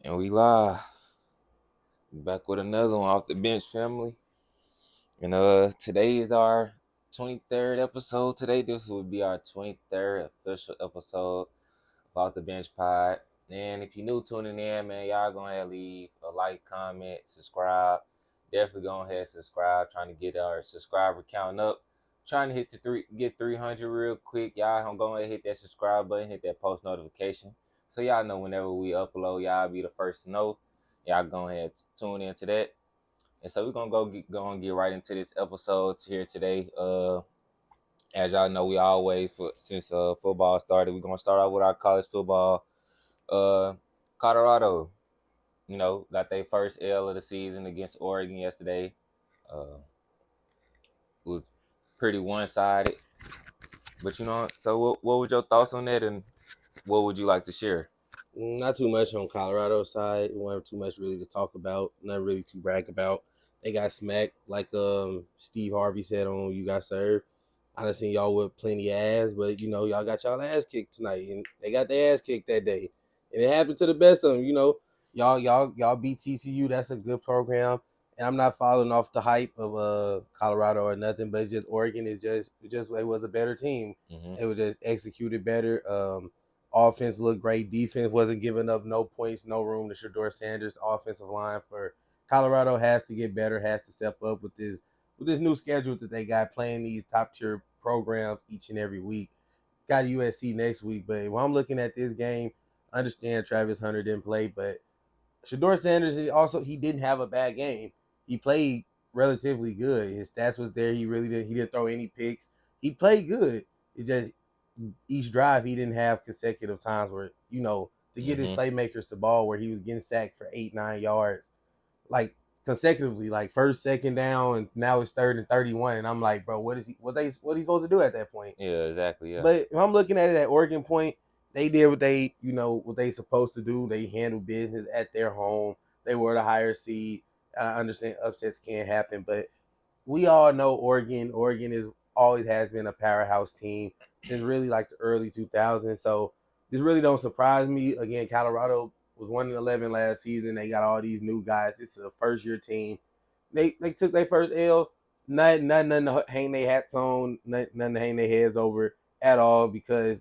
And we live back with another one off the bench, family. And today is our 23rd episode. Today this will be our 23rd official episode of Off the Bench Pod. And if you're new tuning in, man, y'all go ahead and leave a like, comment, subscribe. Definitely go ahead and subscribe. Trying to get our subscriber count up. Trying to get 300 real quick. Y'all go ahead and hit that subscribe button, hit that post notification. So y'all know whenever we upload, y'all be the first to know. Y'all go ahead and tune into that. And so we're gonna go and get right into this episode here today. As y'all know, we always since football started, we're gonna start out with our college football. Uh, Colorado, got their first L of the season against Oregon yesterday. It was pretty one-sided, but so what was your thoughts on that, and what would you like to share? Not too much on Colorado's side. We don't have too much really to talk about. Not really to brag about. They got smacked like Steve Harvey said on You Got Served. I done seen y'all with plenty of ass, but y'all got y'all ass kicked tonight, and they got their ass kicked that day, and it happened to the best of them. Y'all beat TCU. That's a good program, and I'm not following off the hype of Colorado or nothing, but it's just Oregon is just it was a better team. Mm-hmm. It was just executed better. Offense looked great. Defense wasn't giving up no points, no room to Shedeur Sanders' offensive line. For Colorado has to get better, has to step up with this new schedule that they got, playing these top tier programs each and every week. Got USC next week, but when I'm looking at this game, I understand Travis Hunter didn't play, but Shedeur Sanders he didn't have a bad game. He played relatively good. His stats was there. He didn't throw any picks. He played good. It just each drive he didn't have consecutive times where to get his Mm-hmm. playmakers to ball where he was getting sacked for 8-9 yards like consecutively, like first, second down, and now it's 3rd and 31, and I'm like, bro, what is he supposed to do at that point? Yeah, exactly. Yeah. But if I'm looking at it at Oregon point, they did what they supposed to do. They handled business at their home. They were the higher seed. I understand upsets can't happen, but we all know Oregon. Oregon is always has been a powerhouse team since really like the early 2000s. So this really don't surprise me. Again, Colorado was 1-11 last season. They got all these new guys. This is a first year team. They took their first L. Nothing to hang their hats on. Nothing to hang their heads over at all, because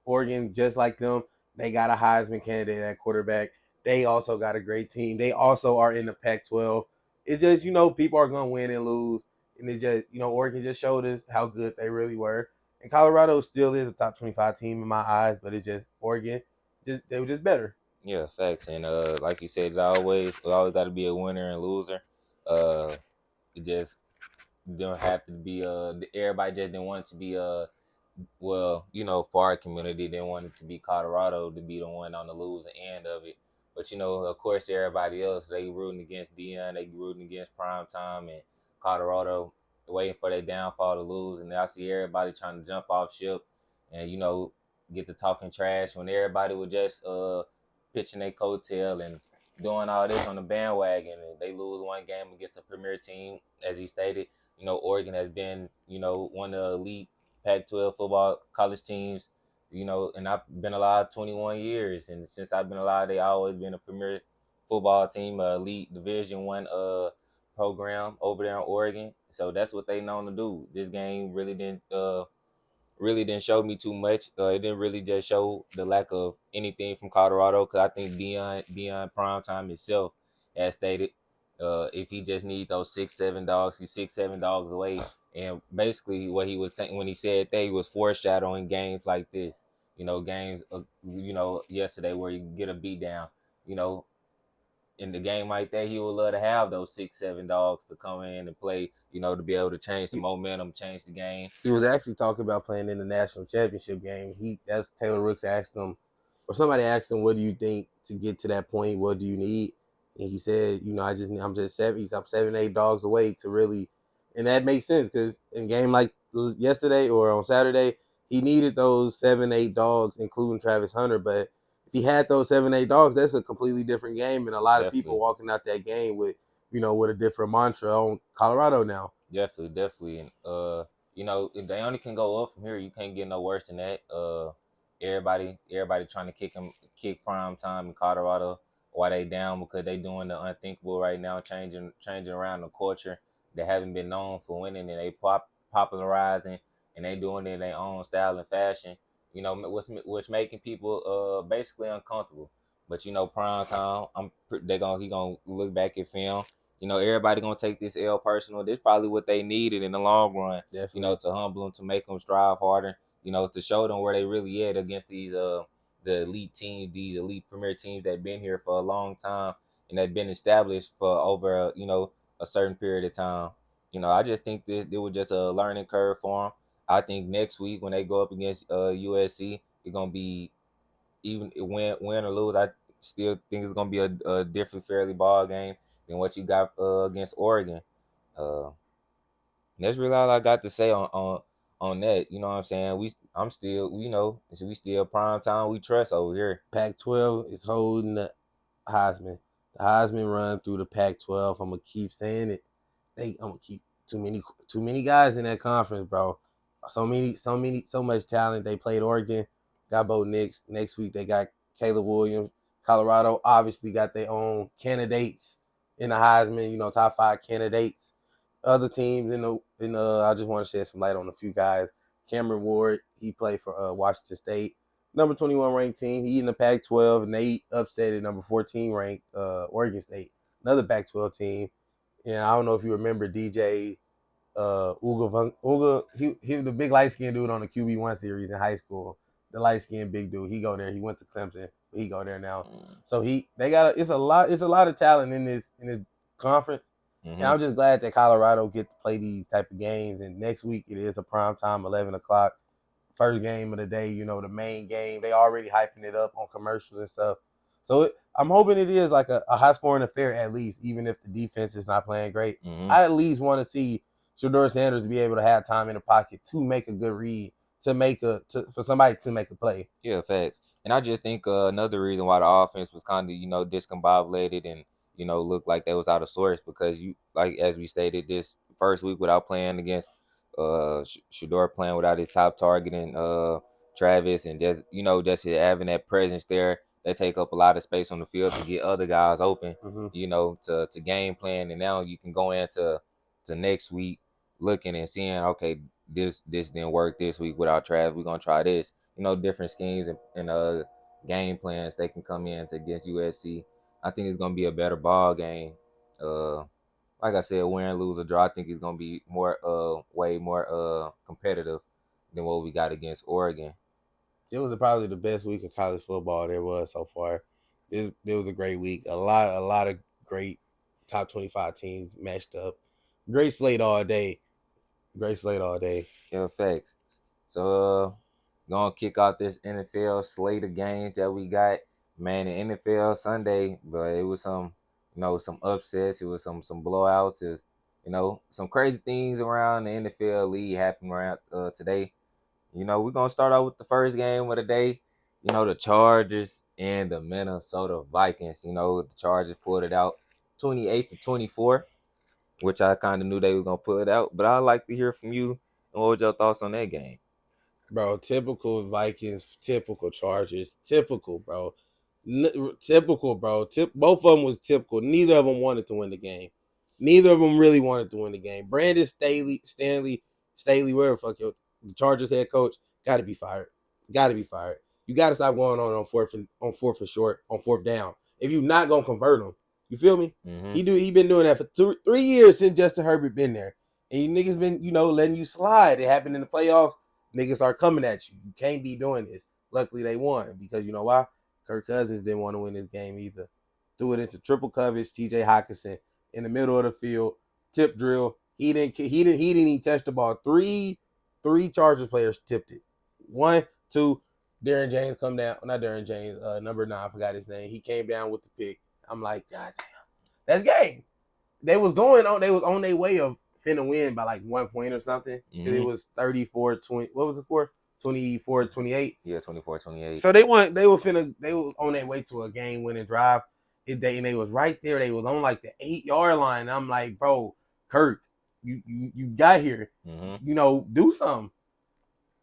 Oregon, just like them, they got a Heisman candidate at quarterback. They also got a great team. They also are in the Pac-12. It's just, people are going to win and lose. And it just, Oregon just showed us how good they really were. And Colorado still is a top 25 team in my eyes, but it's just Oregon, they were just better. Yeah, facts. And like you said, it always got to be a winner and loser. Uh, it just don't have to be everybody just didn't want it to be well, for our community, they wanted to be Colorado to be the one on the losing end of it. But of course, everybody else, they rooting against Dion, they rooting against Prime Time, and Colorado waiting for their downfall to lose. And I see everybody trying to jump off ship and get the talking trash when everybody was just pitching their coattail and doing all this on the bandwagon. And they lose one game against a premier team, as he stated. Oregon has been one of the elite Pac-12 football college teams, and I've been alive 21 years, and since I've been alive, they always been a premier football team, elite Division One program over there in Oregon. So that's what they known to do. This game really didn't show me too much. It didn't really just show the lack of anything from Colorado, because I think Dion Primetime himself has stated if he just need those 6-7 dogs, he's 6-7 dogs away. And basically, what he was saying when he said that, he was foreshadowing games like this. Games yesterday where you get a beat down. You know, in the game like that, he would love to have those 6-7 dogs to come in and play, to be able to change the momentum, change the game. He was actually talking about playing in the national championship game. That's Taylor Rooks asked him, or somebody asked him, "What do you think to get to that point? What do you need?" And he said, I'm just I'm 7-8 dogs away to really," and that makes sense because in a game like yesterday or on Saturday, he needed those 7-8 dogs, including Travis Hunter. But if he had those 7-8 dogs, that's a completely different game, and a lot of people Definitely. walking out that game with with a different mantra on Colorado now. Definitely. And if they only can go up from here, you can't get no worse than that. Everybody trying to kick Prime Time in Colorado. why they down, because they doing the unthinkable right now, changing around the culture. They haven't been known for winning, and they popularizing, and they doing it in their own style and fashion. Which making people basically uncomfortable. But prime time, he gonna look back at film. Everybody gonna take this L personal. This probably what they needed in the long run. Definitely. To humble them, to make them strive harder. To show them where they really at against these the elite teams, these elite premier teams that been here for a long time and that been established for over a certain period of time. I just think this it was just a learning curve for them. I think next week when they go up against USC, it's gonna be even win or lose. I still think it's gonna be a different fairly ball game than what you got against Oregon. Uh, that's really all I got to say on that. You know what I'm saying? I'm still we still prime time. We trust over here. Pac-12 is holding the Heisman. The Heisman run through the Pac-12. I'm gonna keep saying it. I'm gonna keep too many guys in that conference, bro. So much talent. They played Oregon, got Bo Nix. Next week they got Caleb Williams. Colorado obviously got their own candidates in the Heisman. Top 5 candidates. Other teams I just want to shed some light on a few guys. Cameron Ward, he played for Washington State, number 21 ranked team. He in the Pac-12, and they upset at number 14 ranked Oregon State, another Pac-12 team. And I don't know if you remember DJ Uga. He was the big light skinned dude on the QB1 series in high school. The light skinned big dude. He go there. He went to Clemson. But he go there now. So it's a lot of talent in this conference. And I'm just glad that Colorado get to play these type of games. And next week it is a prime time, 11 o'clock, first game of the day. The main game. They already hyping it up on commercials and stuff. So I'm hoping it is like a high scoring affair at least, even if the defense is not playing great. I at least want to see Shador Sanders to be able to have time in the pocket to make a good read, for somebody to make a play. Yeah, facts. And I just think another reason why the offense was kind of discombobulated and looked like they was out of sorts, because you, like as we stated, this first week without playing against Shador, playing without his top target and Travis, and just having that presence there, that take up a lot of space on the field to get other guys open. Mm-hmm. To game plan, and now you can go into next week looking and seeing, okay, this didn't work this week without Travis. We're gonna try this. Different schemes and game plans they can come in to against USC. I think it's gonna be a better ball game. Uh, like I said, win, lose, or draw. I think it's gonna be way more competitive than what we got against Oregon. It was probably the best week of college football there was so far. It was a great week. A lot of great top 25 teams matched up. Great slate all day. Great slate all day. Yeah, facts. So gonna kick off this NFL slate of games that we got. Man, the NFL Sunday, but it was some upsets. It was some blowouts. It was, some crazy things around the NFL league happening around today. We're gonna start out with the first game of the day. The Chargers and the Minnesota Vikings. The Chargers pulled it out 28-24, which I kind of knew they was gonna pull it out. But I'd like to hear from you. And what was your thoughts on that game? Bro, typical Vikings, typical Chargers, typical, bro. Typical, bro. Both of them was typical. Neither of them wanted to win the game. Neither of them really wanted to win the game. Brandon Staley, where the fuck the Chargers head coach, got to be fired. Got to be fired. You got to stop going on fourth and short, on fourth down. If you're not gonna convert them, you feel me? Mm-hmm. He been doing that for 3 years since Justin Herbert been there, and you niggas been letting you slide. It happened in the playoffs. Niggas start coming at you. You can't be doing this. Luckily, they won because you know why? Kirk Cousins didn't want to win this game either. Threw it into triple coverage. T.J. Hockenson in the middle of the field, tip drill. He didn't even touch the ball. Three Chargers players tipped it. 1, 2. Darren James come down. Not Darren James. Number 9. I forgot his name. He came down with the pick. I'm like, God damn, that's game. They was on their way of finna win by like 1 point or something. Because it was 34-20. What was the score? 24-28. Yeah, 24-28. So they were on their way to a game winning drive. And they was right there. They was on like the 8-yard line. And I'm like, bro, Kirk, you got here. Mm-hmm. Do something.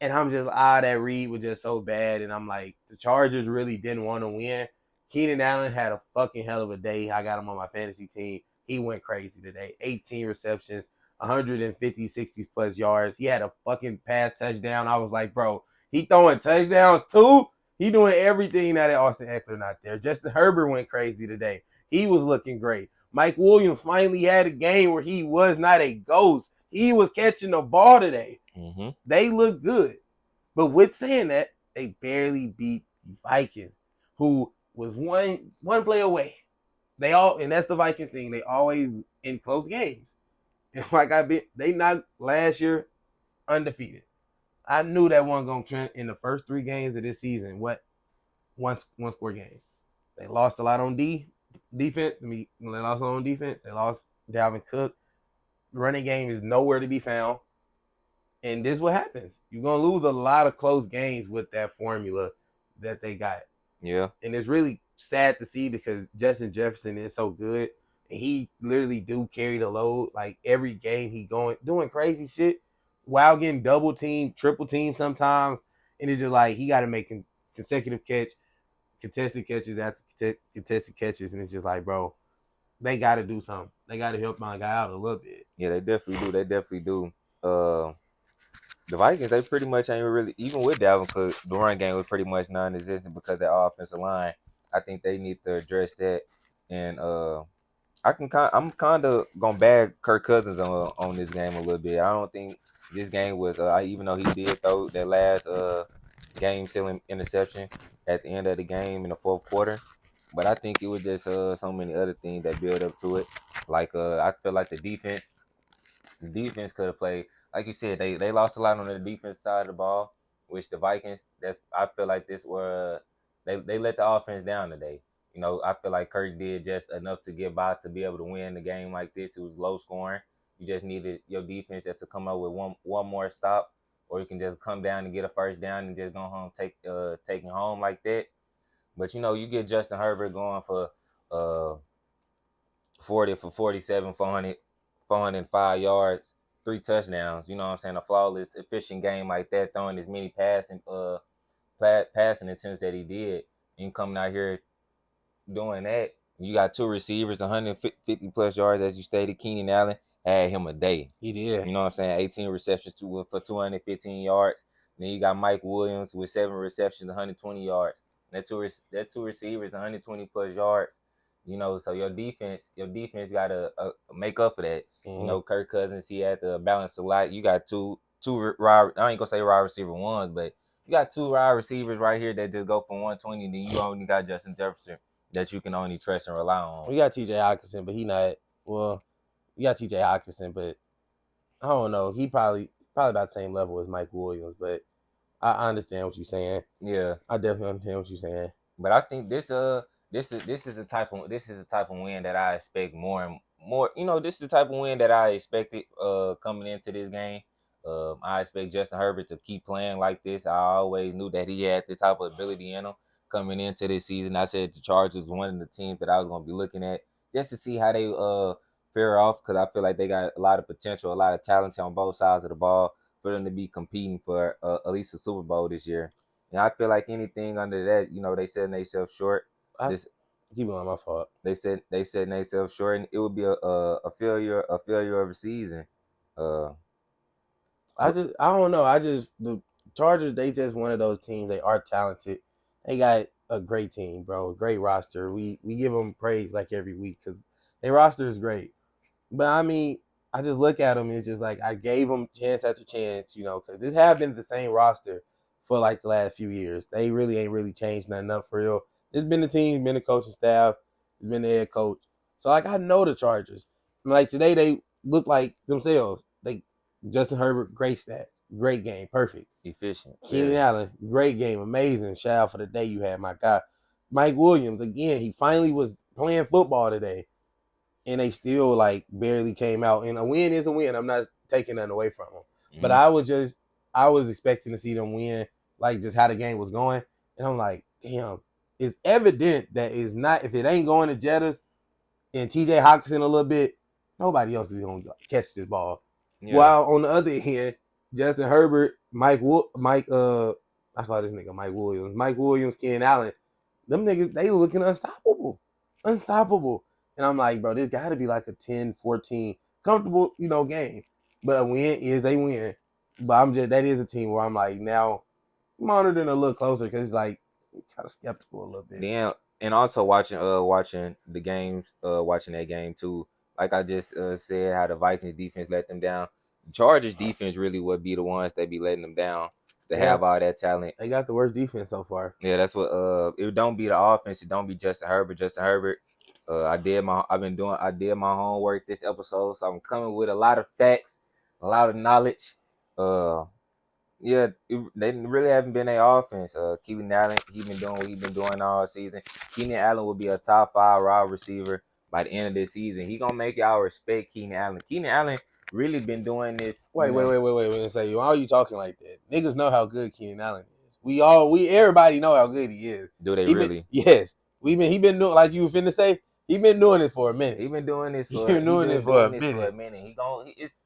And I'm just that read was just so bad. And I'm like, the Chargers really didn't want to win. Keenan Allen had a fucking hell of a day. I got him on my fantasy team. He went crazy today. 18 receptions, 150, 60 plus yards. He had a fucking pass touchdown. I was like, bro, he throwing touchdowns too? He doing everything now that Austin Eckler not there. Justin Herbert went crazy today. He was looking great. Mike Williams finally had a game where he was not a ghost. He was catching the ball today. Mm-hmm. They look good. But with saying that, they barely beat the Vikings, who was one play away. And that's the Vikings thing. They always in close games. And they knocked last year undefeated. I knew that wasn't gonna trend in the first 3 games of this season. What one score games? They lost a lot on defense. They lost a lot on defense. They lost Dalvin Cook. The running game is nowhere to be found. And this is what happens. You're gonna lose a lot of close games with that formula that they got. Yeah. And it's really sad to see because Justin Jefferson is so good. And he literally do carry the load. Like every game he doing crazy shit while getting double team, triple team sometimes. And it's just like he gotta make consecutive contested catches after contested catches. And it's just like, bro, they gotta do something. They gotta help my guy out a little bit. Yeah, they definitely do. They definitely do. The Vikings, they pretty much ain't really, even with Dalvin Cook, the run game was pretty much non-existent because of their offensive line. I think they need to address that. And I'm kind of gonna bag Kirk Cousins on this game a little bit. I don't think this game was, even though he did throw that last game-sealing interception at the end of the game in the fourth quarter, but I think it was just so many other things that build up to it. Like I feel like the defense could have played, like you said, they lost a lot on the defense side of the ball, which the Vikings, that's, I feel like this were they let the offense down today. I feel like Kirk did just enough to get by to be able to win the game like this. It was low scoring. You just needed your defense just to come up with one more stop, or you can just come down and get a first down and just go home, taking home like that. But you get Justin Herbert going for uh 40 for 47, 405 yards, 3 touchdowns. You know what I'm saying? A flawless, efficient game like that, throwing as many passing attempts that he did, and coming out here doing that. You got 2 receivers, 150 plus yards, as you stated. Keenan Allen had him a day. He did. You know what I'm saying? 18 receptions for 215 yards. Then you got Mike Williams with 7 receptions, 120 yards. That two receivers, 120 plus yards. So your defense got to make up for that. Mm-hmm. Kirk Cousins, he had to balance a lot. You got two I ain't gonna say wide receiver ones, but you got 2 wide receivers right here that just go for 120. Then you only got Justin Jefferson that you can only trust and rely on. We got TJ Hawkinson, but he not. Well, you got TJ Hawkinson, but I don't know. He probably about the same level as Mike Williams, but I understand what you're saying. Yeah, I definitely understand what you're saying. but I think this is the type of win that I expect more and more. This is the type of win that I expected coming into this game. I expect Justin Herbert to keep playing like this. I always knew that he had the type of ability in him coming into this season. I said the Chargers was one of the teams that I was going to be looking at just to see how they fare off, because I feel like they got a lot of potential, a lot of talent on both sides of the ball for them to be competing for at least a Super Bowl this year. And I feel like anything under that, they setting themselves short. This Keep on my fault. they setting themselves short, and it would be a failure of a season. Uh, I don't know. The Chargers, they just one of those teams. They are talented. They got a great team, bro. Great roster. We give them praise like every week because their roster is great. But I mean, I just look at them and it's just like I gave them chance after chance, because this have been the same roster for like the last few years. They really ain't really changed nothing up for real. It's been the team, been the coaching staff, it's been the head coach. So like I know the Chargers. Like today they look like themselves. Justin Herbert, great stats, great game, perfect. efficient. Keenan Allen, great game, amazing. Shout out for the day you had, my guy. Mike Williams, again, he finally was playing football today and they still like barely came out. And a win is a win. I'm not taking nothing away from them. Mm-hmm. But I was expecting to see them win, like just how the game was going. And I'm like, damn, it's evident that it's not, if it ain't going to Jettas and TJ Hawkinson a little bit, nobody else is gonna catch this ball. Yeah. While on the other hand, Justin Herbert, I call this nigga Mike Williams, Keenan Allen, them niggas, they looking unstoppable. Unstoppable. And I'm like, bro, this got to be like a 10-14 comfortable, game. But a win is a win. But that is a team where I'm like, now monitoring a little closer because it's like kind of skeptical a little bit. Then and also watching the games, watching that game too. Like I just said, how the Vikings defense let them down. Chargers defense really would be the ones that be letting them down. To Yeah, have all that talent. they got the worst defense so far. Yeah, that's what. It don't be the offense. It don't be Justin Herbert. Justin Herbert. I did my homework this episode, so I'm coming with a lot of facts, a lot of knowledge. Uh, yeah, they really haven't been their offense. Keenan Allen, he been doing what he been doing all season. Keenan Allen will be a top 5 wide receiver by the end of this season. He gonna make y'all respect Keenan Allen. Keenan Allen really been doing this. Wait. Say, why are you talking like that? Niggas know how good Keenan Allen is. Everybody know how good he is. Do they He been, really? yes. He been doing, like you were finna say, he been doing it for a minute. He been doing this He for been doing it for a minute. minute.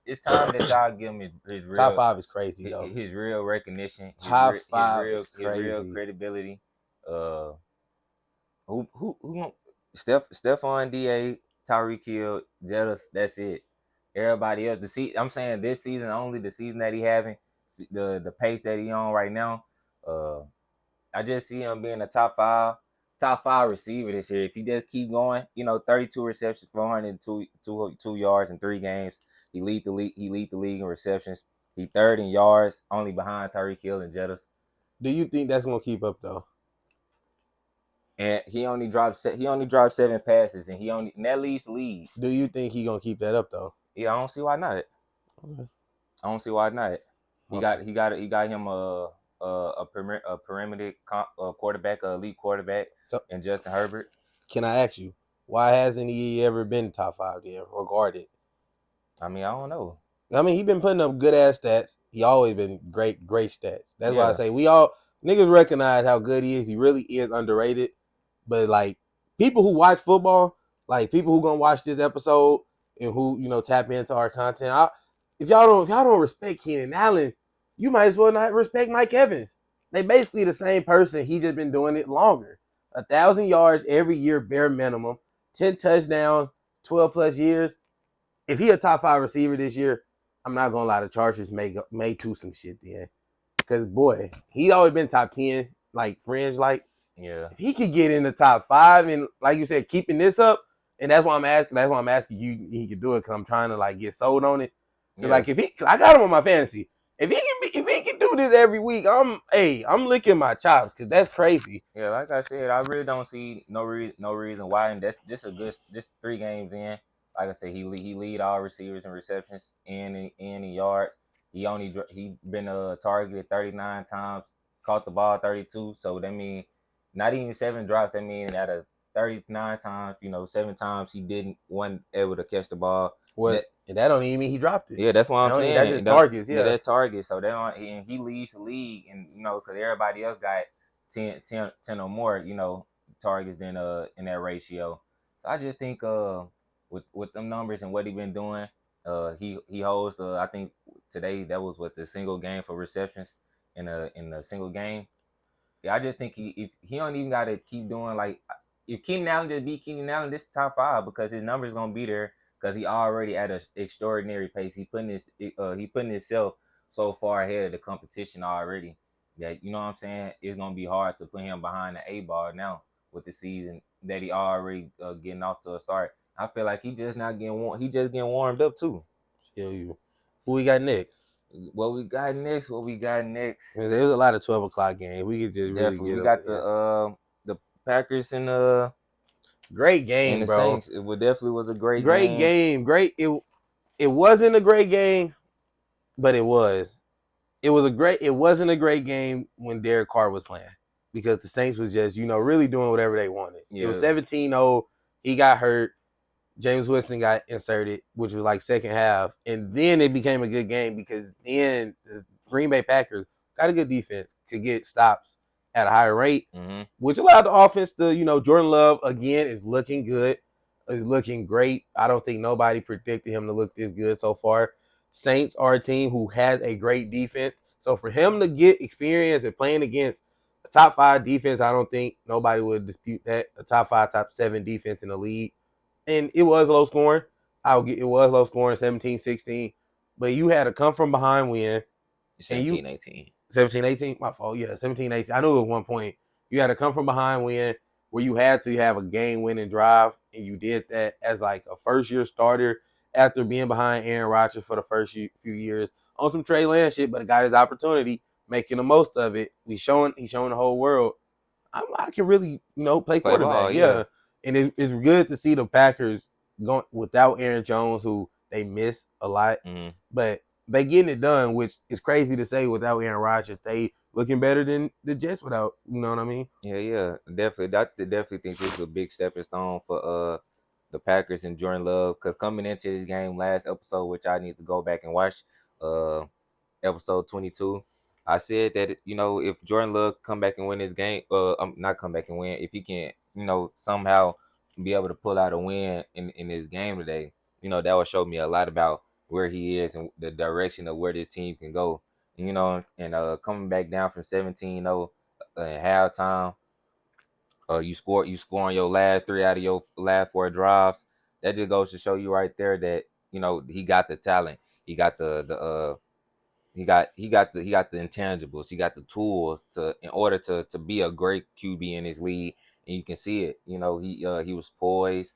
It's time that y'all give him his Top real 5 is crazy though. his real recognition, Top 5 is his real crazy. credibility. Uh, who Stephon Da, Tyreek Hill, Jettis. That's it. Everybody else, I'm saying this season only, the season that he having, the pace that he on right now. Uh, I just see him being a top five receiver this year. If he just keep going, 32 receptions, 402 yards in 3 games. He lead the league. He lead the league in receptions. He third in yards, only behind Tyreek Hill and Jettis. Do you think that's gonna keep up though? And he only dropped 7 passes, and that leads the league. Do you think he gonna keep that up though? Yeah, I don't see why not. Okay. I don't see why not. He Okay. got him a perimeter quarterback, a elite quarterback, So and Justin Herbert. can I ask you, why hasn't he ever been top 5 then, regarded? I mean, I don't know. I mean, he been putting up good ass stats. He always been great stats. That's why I Yeah, say we all niggas recognize how good he is. He really is underrated. But like people who watch football, like people who gonna watch this episode and who tap into our content, if y'all don't respect Keenan Allen, you might as well not respect Mike Evans. They basically the same person. He just been doing it longer. 1,000 yards every year, bare minimum. 10 touchdowns, 12+ years. If he a top 5 receiver this year, I'm not gonna lie, the Chargers may do some shit then. Cause boy, he always been top 10, like fringe. Like yeah, if he could get in the top 5 and like you said, keeping this up, and that's why I'm asking. That's why I'm asking you. He could do it because I'm trying to like get sold on it. Cause yeah. like I got him on my fantasy. If he can do this every week, I'm licking my chops because that's crazy. Yeah, like I said, I really don't see no reason why, and that's this 3 games in. Like I said, he lead all receivers in receptions and in yards. He been targeted 39 times, caught the ball 32. So that mean not even 7 drops. That mean out of 39 times, 7 times he didn't one able to catch the ball. What? And that don't even mean he dropped it. Yeah, that's what I'm That's saying. just targets. Yeah, Yeah. that's targets. So and he leads the league, and because everybody else got 10 or more, targets than in that ratio. So I just think with them numbers and what he been doing, he holds I think today that was what the single game for receptions in the single game. Yeah, I just think if he don't even got to keep doing like if Keenan Allen just beat Keenan Allen, this is top 5 because his numbers gonna be there because he already at an extraordinary pace. He putting himself so far ahead of the competition already that what I'm saying it's gonna be hard to put him behind the A-ball now with the season that he already getting off to a start. I feel like he just not getting warm. He just getting warmed up too. Feel you. Who we got next? What we got next? What we got next? There's a lot of 12 o'clock games. We could just really Definitely, get we up. got Yeah. the Packers Great and game, the bro. Saints. It definitely was a great Great game. game. Great. It wasn't a great game, but it was. It wasn't a great game when Derek Carr was playing because the Saints was just, really doing whatever they wanted. It was Yeah. 17-0. He got hurt. James Winston got inserted, which was like second half. And then it became a good game because then the Green Bay Packers got a good defense, could get stops at a higher rate, Mm-hmm. which allowed the offense to, Jordan Love, again, is looking good, is looking great. I don't think nobody predicted him to look this good so far. Saints are a team who has a great defense. So for him to get experience and playing against top 5 defense. I don't think nobody would dispute that. A top 5, top 7 defense in the league. And it was low scoring. It was low scoring, 17-16. But you had a come from behind win, and you 17-18. 17-18. My fault. Yeah, 17-18. I knew at one point you had to come from behind win where you had to have a game winning drive, and you did that as like a first year starter after being behind Aaron Rodgers for the first few years on some Trey Lance shit, but got his opportunity, making the most of it. He's showing the whole world I can really, play Play quarterback. ball, yeah. Yeah. And it's good to see the Packers going without Aaron Jones, who they miss a lot. Mm-hmm. But they getting it done, which is crazy to say without Aaron Rodgers. They looking better than the Jets without, you know what I mean? Yeah. Definitely. I definitely think this is a big stepping stone for the Packers and Jordan Love. Because coming into this game last episode, which I need to go back and watch, uh episode 22, I said that if Jordan Love come back and win this game, not come back and win, if he can somehow be able to pull out a win in this game today, that will show me a lot about where he is and the direction of where this team can go. And coming back down from 17-0 at halftime, you score on your last 3 out of your last 4 drives. That just goes to show you right there that he got the talent, he got the he got the intangibles. He got the tools in order to be a great QB in his league, and you can see it. He was poised.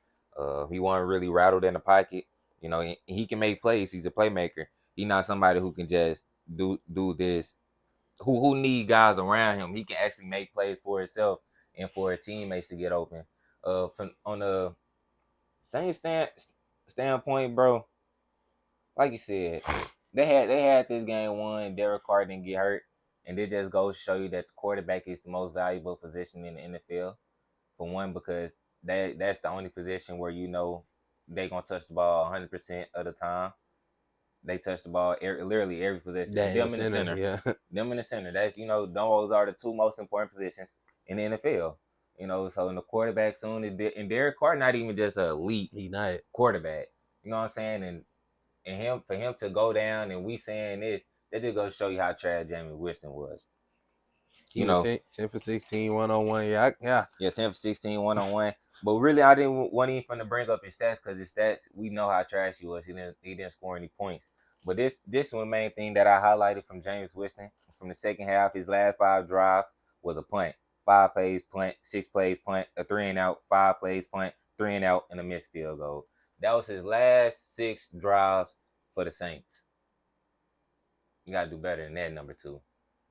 He wasn't really rattled in the pocket. He can make plays. He's a playmaker. He's not somebody who can just do this. Who need guys around him. He can actually make plays for himself and for his teammates to get open. From on the same standpoint, bro, like you said, they had this game won. Derek Carr didn't get hurt, and it just goes to show you that the quarterback is the most valuable position in the NFL. For one, because that's the only position where they gonna touch the ball 100% of the time. They touch the ball literally every possession. That in the Them in the center, center, yeah. them in the center. That's those are the two most important positions in the NFL. So in the quarterback soon, and Derek Carr not even just an elite He not. quarterback. You know what I'm saying? And for him to go down and we saying this, that just goes to show you how trash Jamie Winston was. He You was know, 10 for 16, 1-on-1. Yeah, yeah. yeah, 10 for 16, 1-on-1. But really, I didn't want even to bring up his stats because his stats, we know how trash he was. He didn't score any points. But this one main thing that I highlighted from James Winston from the second half, his last 5 drives was a punt. 5 plays, punt, 6 plays, punt, a 3 and out, 5 plays, punt, 3 and out, and a missed field goal. That was his last 6 drives for the Saints. You gotta do better than that, number 2.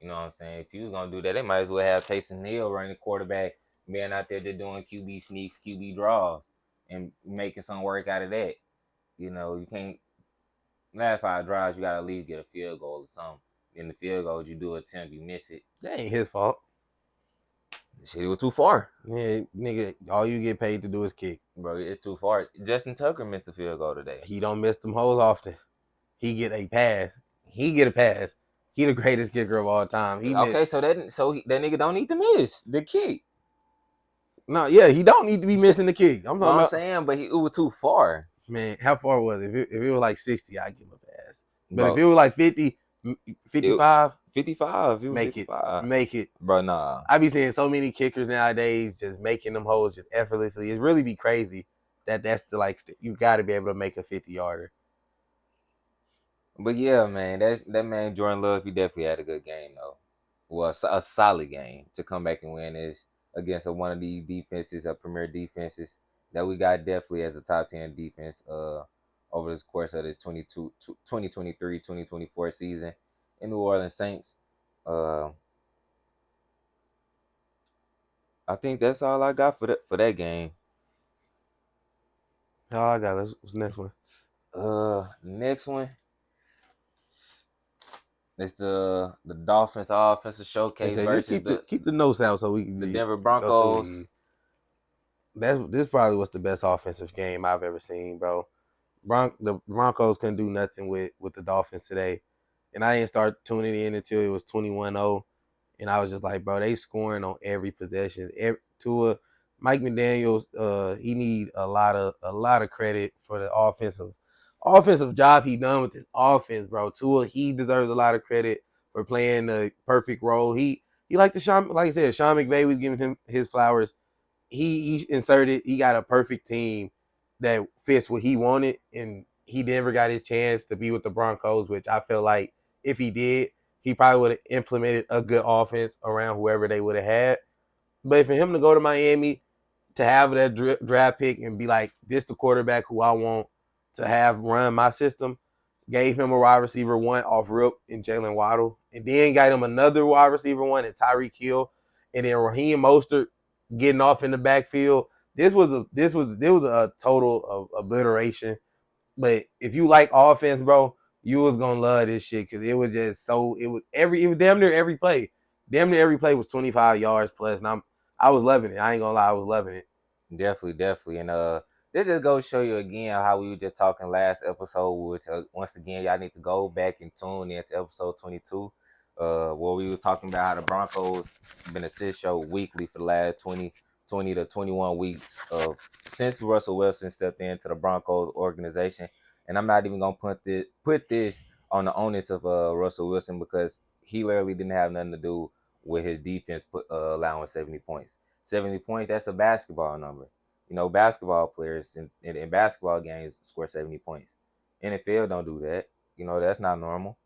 You know what I'm saying? If you was gonna do that, they might as well have Taysom Hill running quarterback, being out there just doing QB sneaks, QB draws, and making some work out of that. You can't last 5 drives, you gotta at least get a field goal or something. In the field goals, you do attempt, you miss it. That ain't his fault. Shit, it was too far. Yeah, nigga, all you get paid to do is kick. Bro, it's too far. Justin Tucker missed the field goal today. He don't miss them holes often. He get a pass. He get a pass. He the greatest kicker of all time. He missed. Okay, that nigga don't need to miss the kick. No, yeah, he don't need to be missing the kick. I'm But talking I'm about, saying, but it was too far. man, how far was it? If it was like 60, I'd give him a pass. But if Bro, it was like 50, it 55, 55. It was make it. 55. Make it. Bro, nah. I be seeing so many kickers nowadays just making them holes just effortlessly. It really be crazy that's the you got to be able to make a 50-yarder. But yeah, man, that man Jordan Love, he definitely had a good game though. Well, a solid game to come back and win is against one of these defenses, a premier defenses that we got definitely as a top 10 defense over this course of the 2023-2024 season in New Orleans Saints. Uh, I think that's all I got for that game. Oh, I got it. What's the next one? Next one is the Dolphins offensive They showcase say just versus keep the the keep the notes out so we can the Denver go through Broncos. these. This probably was the best offensive game I've ever seen, bro. The Broncos couldn't do nothing with the Dolphins today, and I didn't start tuning in until it was 21-0, and I was just like, bro, they scoring on every possession. Tua, Mike McDaniel's, he need a lot of credit for the offensive job he done with this offense, bro. Tua, he deserves a lot of credit for playing the perfect role. He like the Sean, like I said, Sean McVay was giving him his flowers. He inserted. He got a perfect team that fits what he wanted, and he never got his chance to be with the Broncos, which I feel like if he did, he probably would have implemented a good offense around whoever they would have had. But for him to go to Miami, to have that draft pick and be like, this the quarterback who I want to have run my system, gave him a wide receiver one off rip in Jalen Waddle, and then got him another wide receiver one in Tyreek Hill, and then Raheem Mostert getting off in the backfield. This was a total of obliteration. But if you like offense, bro, you was gonna love this shit because it was just so it was damn near every play. Damn near every play was 25 yards plus. And I was loving it. I ain't gonna lie, I was loving it. Definitely, definitely. And this just goes to show you again how we were just talking last episode, which once again y'all need to go back and tune into episode 22, where we were talking about how the Broncos been at this show weekly for the last 20 to 21 weeks of since Russell Wilson stepped into the Broncos organization. And I'm not even gonna put this on the onus of Russell Wilson because he literally didn't have nothing to do with his defense allowing 70 points. 70 points, that's a basketball number. You know, basketball players in basketball games score 70 points. NFL don't do that. You know, that's not normal.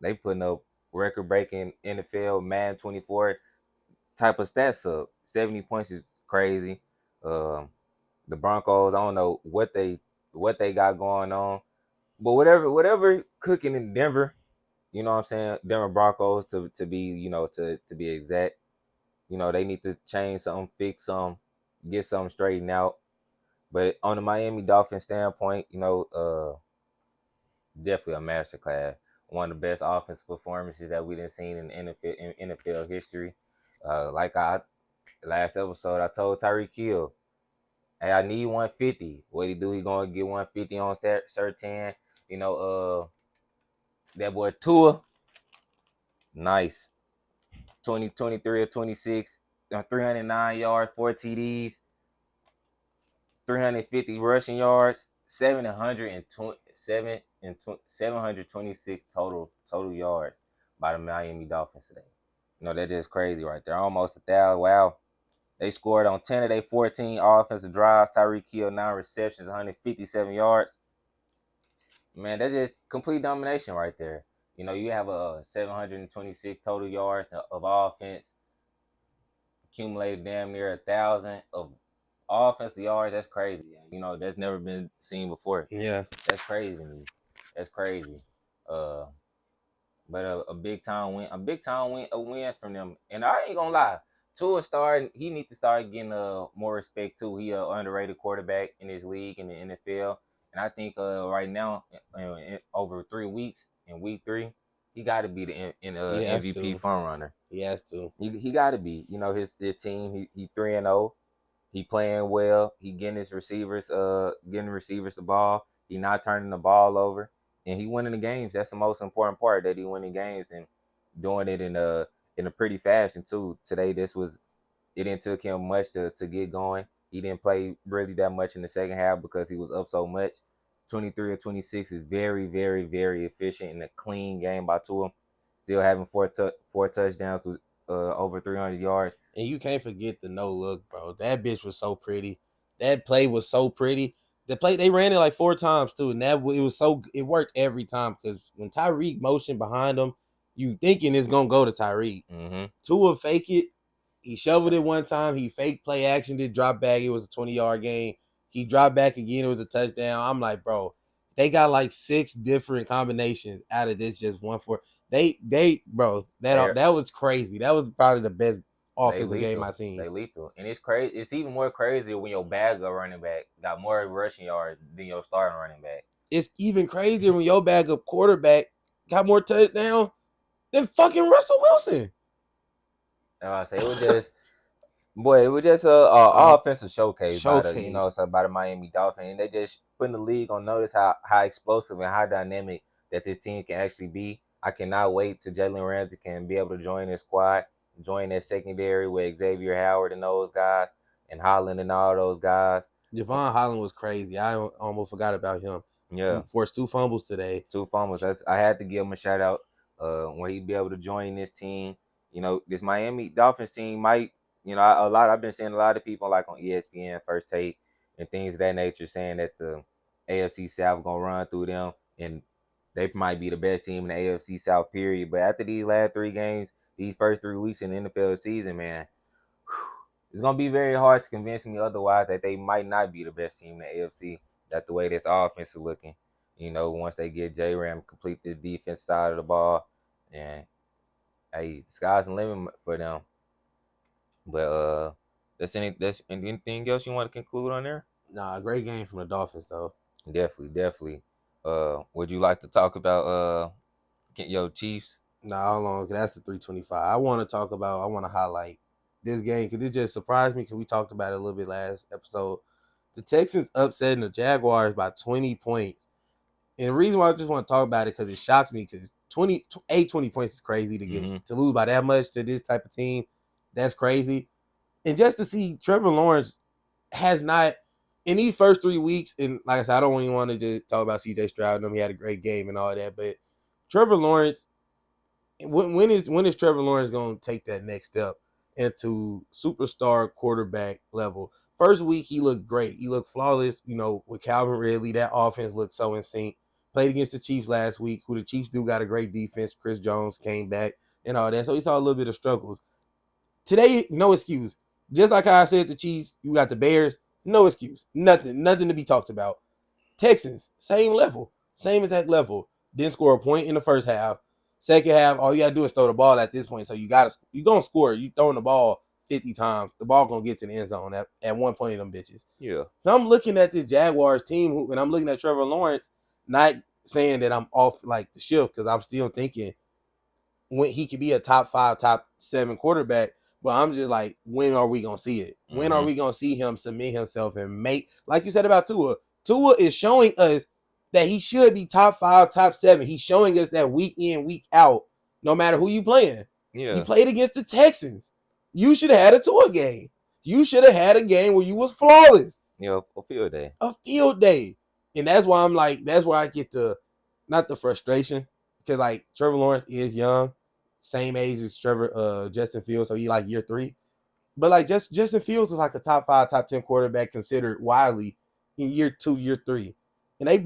They putting up record breaking NFL man 24 type of stats up. 70 points is crazy. Um, the Broncos, I don't know what they got going on. But whatever cooking in Denver, you know what I'm saying? Denver Broncos to be, to be exact. You know, they need to change something, fix something, get something straightened out. But on the Miami Dolphins standpoint, definitely a masterclass. One of the best offensive performances that we done seen in NFL history. Like I last episode, I told Tyreek Hill, hey, I need 150. What he do? He gonna get 150 on certain. You know, that boy Tua, nice. 23 or 26, 309 yards, 4 TDs, 350 rushing yards, 726 total yards by the Miami Dolphins today. You know, that's just crazy right there. Almost 1,000. Wow. They scored on 10 of their 14 offensive drives. Tyreek Hill, 9 receptions, 157 yards. Man, that's just complete domination right there. You know, you have a 726 total yards of offense, accumulated damn near 1,000 of offensive yards. That's crazy. You know, that's never been seen before. Yeah. That's crazy to me. That's crazy. Uh, but a big time win, a win from them. And I ain't gonna lie, Tua starting, he needs to start getting more respect too. He a underrated quarterback in his league in the NFL, and I think right now, over 3 weeks in week 3, he got to be the He has MVP to. front runner. He has to. He got to be. You know, his team. He 3-0. He playing well. He getting receivers the ball. He not turning the ball over, and he winning the games. That's the most important part, that he winning games and doing it in a pretty fashion too. Today, it didn't took him much to get going. He didn't play really that much in the second half because he was up so much. 23 or 26 is very, very, very efficient and a clean game by Tua. Still having four touchdowns with over 300 yards. And you can't forget the no look, bro. That bitch was so pretty. That play was so pretty. The play they ran it like 4 times too, and it worked every time because when Tyreek motioned behind him, you thinking it's gonna go to Tyreek. Mm-hmm. Tua fake it. He shoveled it one time. He fake play action, did drop back. It was a 20-yard game. He dropped back again. It was a touchdown. I'm like, bro, they got like 6 different combinations out of this just one for bro. That was crazy. That was probably the best They offensive game I lethal. seen. They lethal. And it's crazy. It's even more crazy when your backup running back got more rushing yards than your starting running back. It's even crazier when your backup quarterback got more touchdowns than fucking Russell Wilson. I say it was just, boy, it was just a offensive showcase Showcase. by the Miami Dolphins. And they just putting the league on notice how explosive and how dynamic that this team can actually be. I cannot wait till Jalen Ramsey can be able to join this squad, join that secondary with Xavier Howard and those guys, and Holland and all those guys. Javon Holland was crazy. I almost forgot about him. Yeah, Forced 2 fumbles today. 2 fumbles. I had to give him a shout out when he be able to join this team. This Miami Dolphins team might, I've been seeing a lot of people like on ESPN, First Take, and things of that nature saying that the AFC South gonna run through them, and they might be the best team in the AFC South, period. But after these last 3 games, these first 3 weeks in the NFL season, man, it's gonna be very hard to convince me otherwise that they might not be the best team in the AFC. That the way this offense is looking, once they get J Ram complete the defense side of the ball, and hey, sky's the limit for them. But that's anything else you want to conclude on there? Nah, great game from the Dolphins though. Definitely, definitely. Would you like to talk about your Chiefs? Nah, hold on, 'cause that's the 325. I want to highlight this game because it just surprised me because we talked about it a little bit last episode. The Texans upsetting the Jaguars by 20 points. And the reason why I just want to talk about it because it shocks me because 20 points is crazy to get Mm-hmm. to lose by that much to this type of team. That's crazy. And just to see Trevor Lawrence has not in these first 3 weeks, and like I said, I don't even want to just talk about CJ Stroud and him. He had a great game and all that, but Trevor Lawrence, when is Trevor Lawrence going to take that next step into superstar quarterback level? First week he looked great. He looked flawless. With Calvin Ridley, that offense looked so in sync. Played against the Chiefs last week, who the Chiefs do got a great defense. Chris Jones came back and all that, so he saw a little bit of struggles. Today, no excuse. Just like how I said the Chiefs, you got the Bears, no excuse. Nothing to be talked about. Texans, same level, same exact level. Didn't score a point in the first half. Second half, all you gotta do is throw the ball at this point. So you gonna score. You throwing the ball 50 times, the ball gonna get to the end zone at one point of them bitches. Yeah. So I'm looking at the Jaguars team, and I'm looking at Trevor Lawrence, not saying that I'm off like the shift because I'm still thinking when he could be a top 5, top 7 quarterback. But I'm just like, when are we gonna see it? When are Mm-hmm. we gonna see him submit himself and make, like you said about Tua? Tua is showing us that he should be top 5, top 7. He's showing us that week in, week out, no matter who you playing. You Yeah. played against the Texans. You should have had a Tua game. You should have had a game where you was flawless. A field day. A field day. And that's why I'm like, that's where I get the, not the frustration, because like Trevor Lawrence is young, same age as Justin Fields, so he like year 3. But like Justin Fields is like a top 5, top 10 quarterback considered widely in year 2, year 3, and they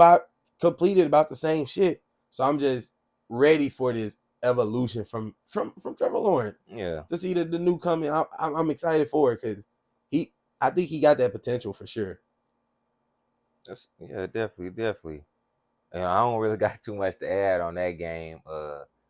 completed about the same shit. So I'm just ready for this evolution from Trevor Lawrence Yeah. to see the new coming. I'm excited for it because I think he got that potential for sure. Definitely, definitely. I don't really got too much to add on that game.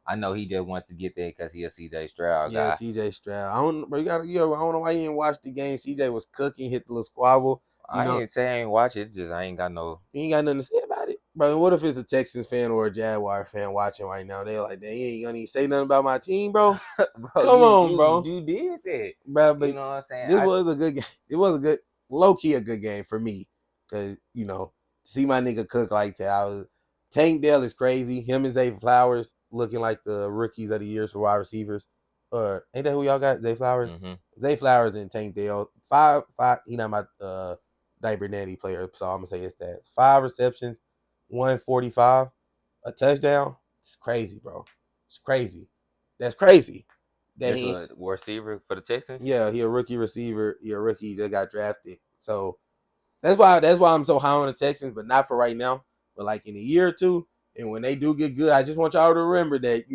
I know he just wanted to get there because he a CJ Stroud Yeah, guy. CJ Stroud. I don't, but I don't know why you didn't watch the game. CJ was cooking, hit the little squabble. You I know, ain't say I ain't watch it, just I ain't got no. you ain't got nothing to say about it. Bro, what if it's a Texans fan or a Jaguar fan watching right now? They're like, "Dang, you ain't gonna even say nothing about my team, bro." Bro, Come you on, you bro. you did that. Bro, You but know what I'm saying? this was a good game. It was a good, low key, a good game for me. Cause to see my nigga cook like that, Tank Dell is crazy. Him and Zay Flowers looking like the rookies of the years for wide receivers. Ain't that who y'all got? Zay Flowers? Mm-hmm. Zay Flowers and Tank Dell. Five, he not my diaper nanny player, so I'm gonna say his stats. 5 receptions, 145, a touchdown. It's crazy, bro. It's crazy. That's crazy. That That's he a receiver for the Texans. Yeah, he a rookie receiver. He a rookie that got drafted. So that's why I'm so high on the Texans, but not for right now. But like in a year or two, and when they do get good, I just want y'all to remember that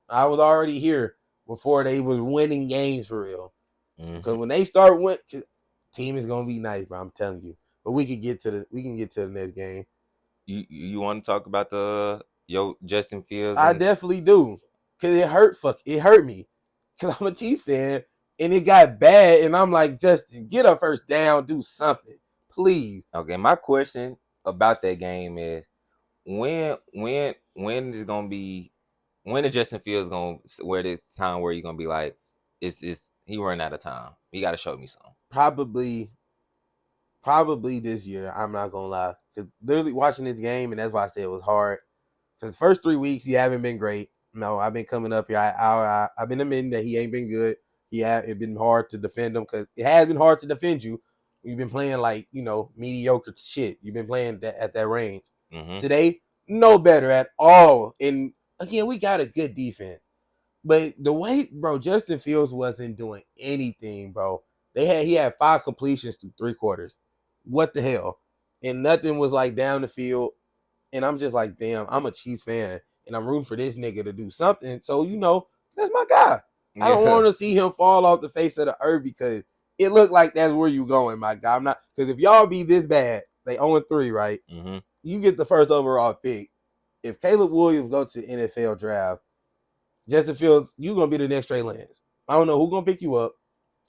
I was already here before they was winning games for real. Because Mm-hmm. when they start win, team is gonna be nice, bro. I'm telling you. But we can get to the next game. You want to talk about Justin Fields I and definitely do, cause it hurt me, cause I'm a Chiefs fan, and it got bad, and I'm like, Justin, get a first down, do something, please. okay? My question about that game is when is gonna be when is Justin Fields gonna where this time where you gonna be like it's he running out of time. He got to show me something. Probably, probably this year. I'm not gonna lie, cause literally watching this game, and that's why I said it was hard. Cause first 3 weeks he haven't been great. No, I've been coming up here. I've been admitting that he ain't been good. It's been hard to defend him because it has been hard to defend you. You've been playing like mediocre shit. You've been playing at that range. Mm-hmm. Today, no better at all. And again, we got a good defense. But the way, bro, Justin Fields wasn't doing anything, bro. He had 5 completions through 3 quarters. What the hell? And nothing was like down the field. And I'm just like, damn, I'm a Chiefs fan, and I'm rooting for this nigga to do something. So that's my guy. I don't Yeah. want to see him fall off the face of the earth because it looked like that's where you going, my guy. I'm not because if y'all be this bad, they 0-3, right? Mm-hmm. You get the first overall pick. If Caleb Williams go to the NFL draft, Justin Fields, you gonna be the next Trey Lance. I don't know who's gonna pick you up.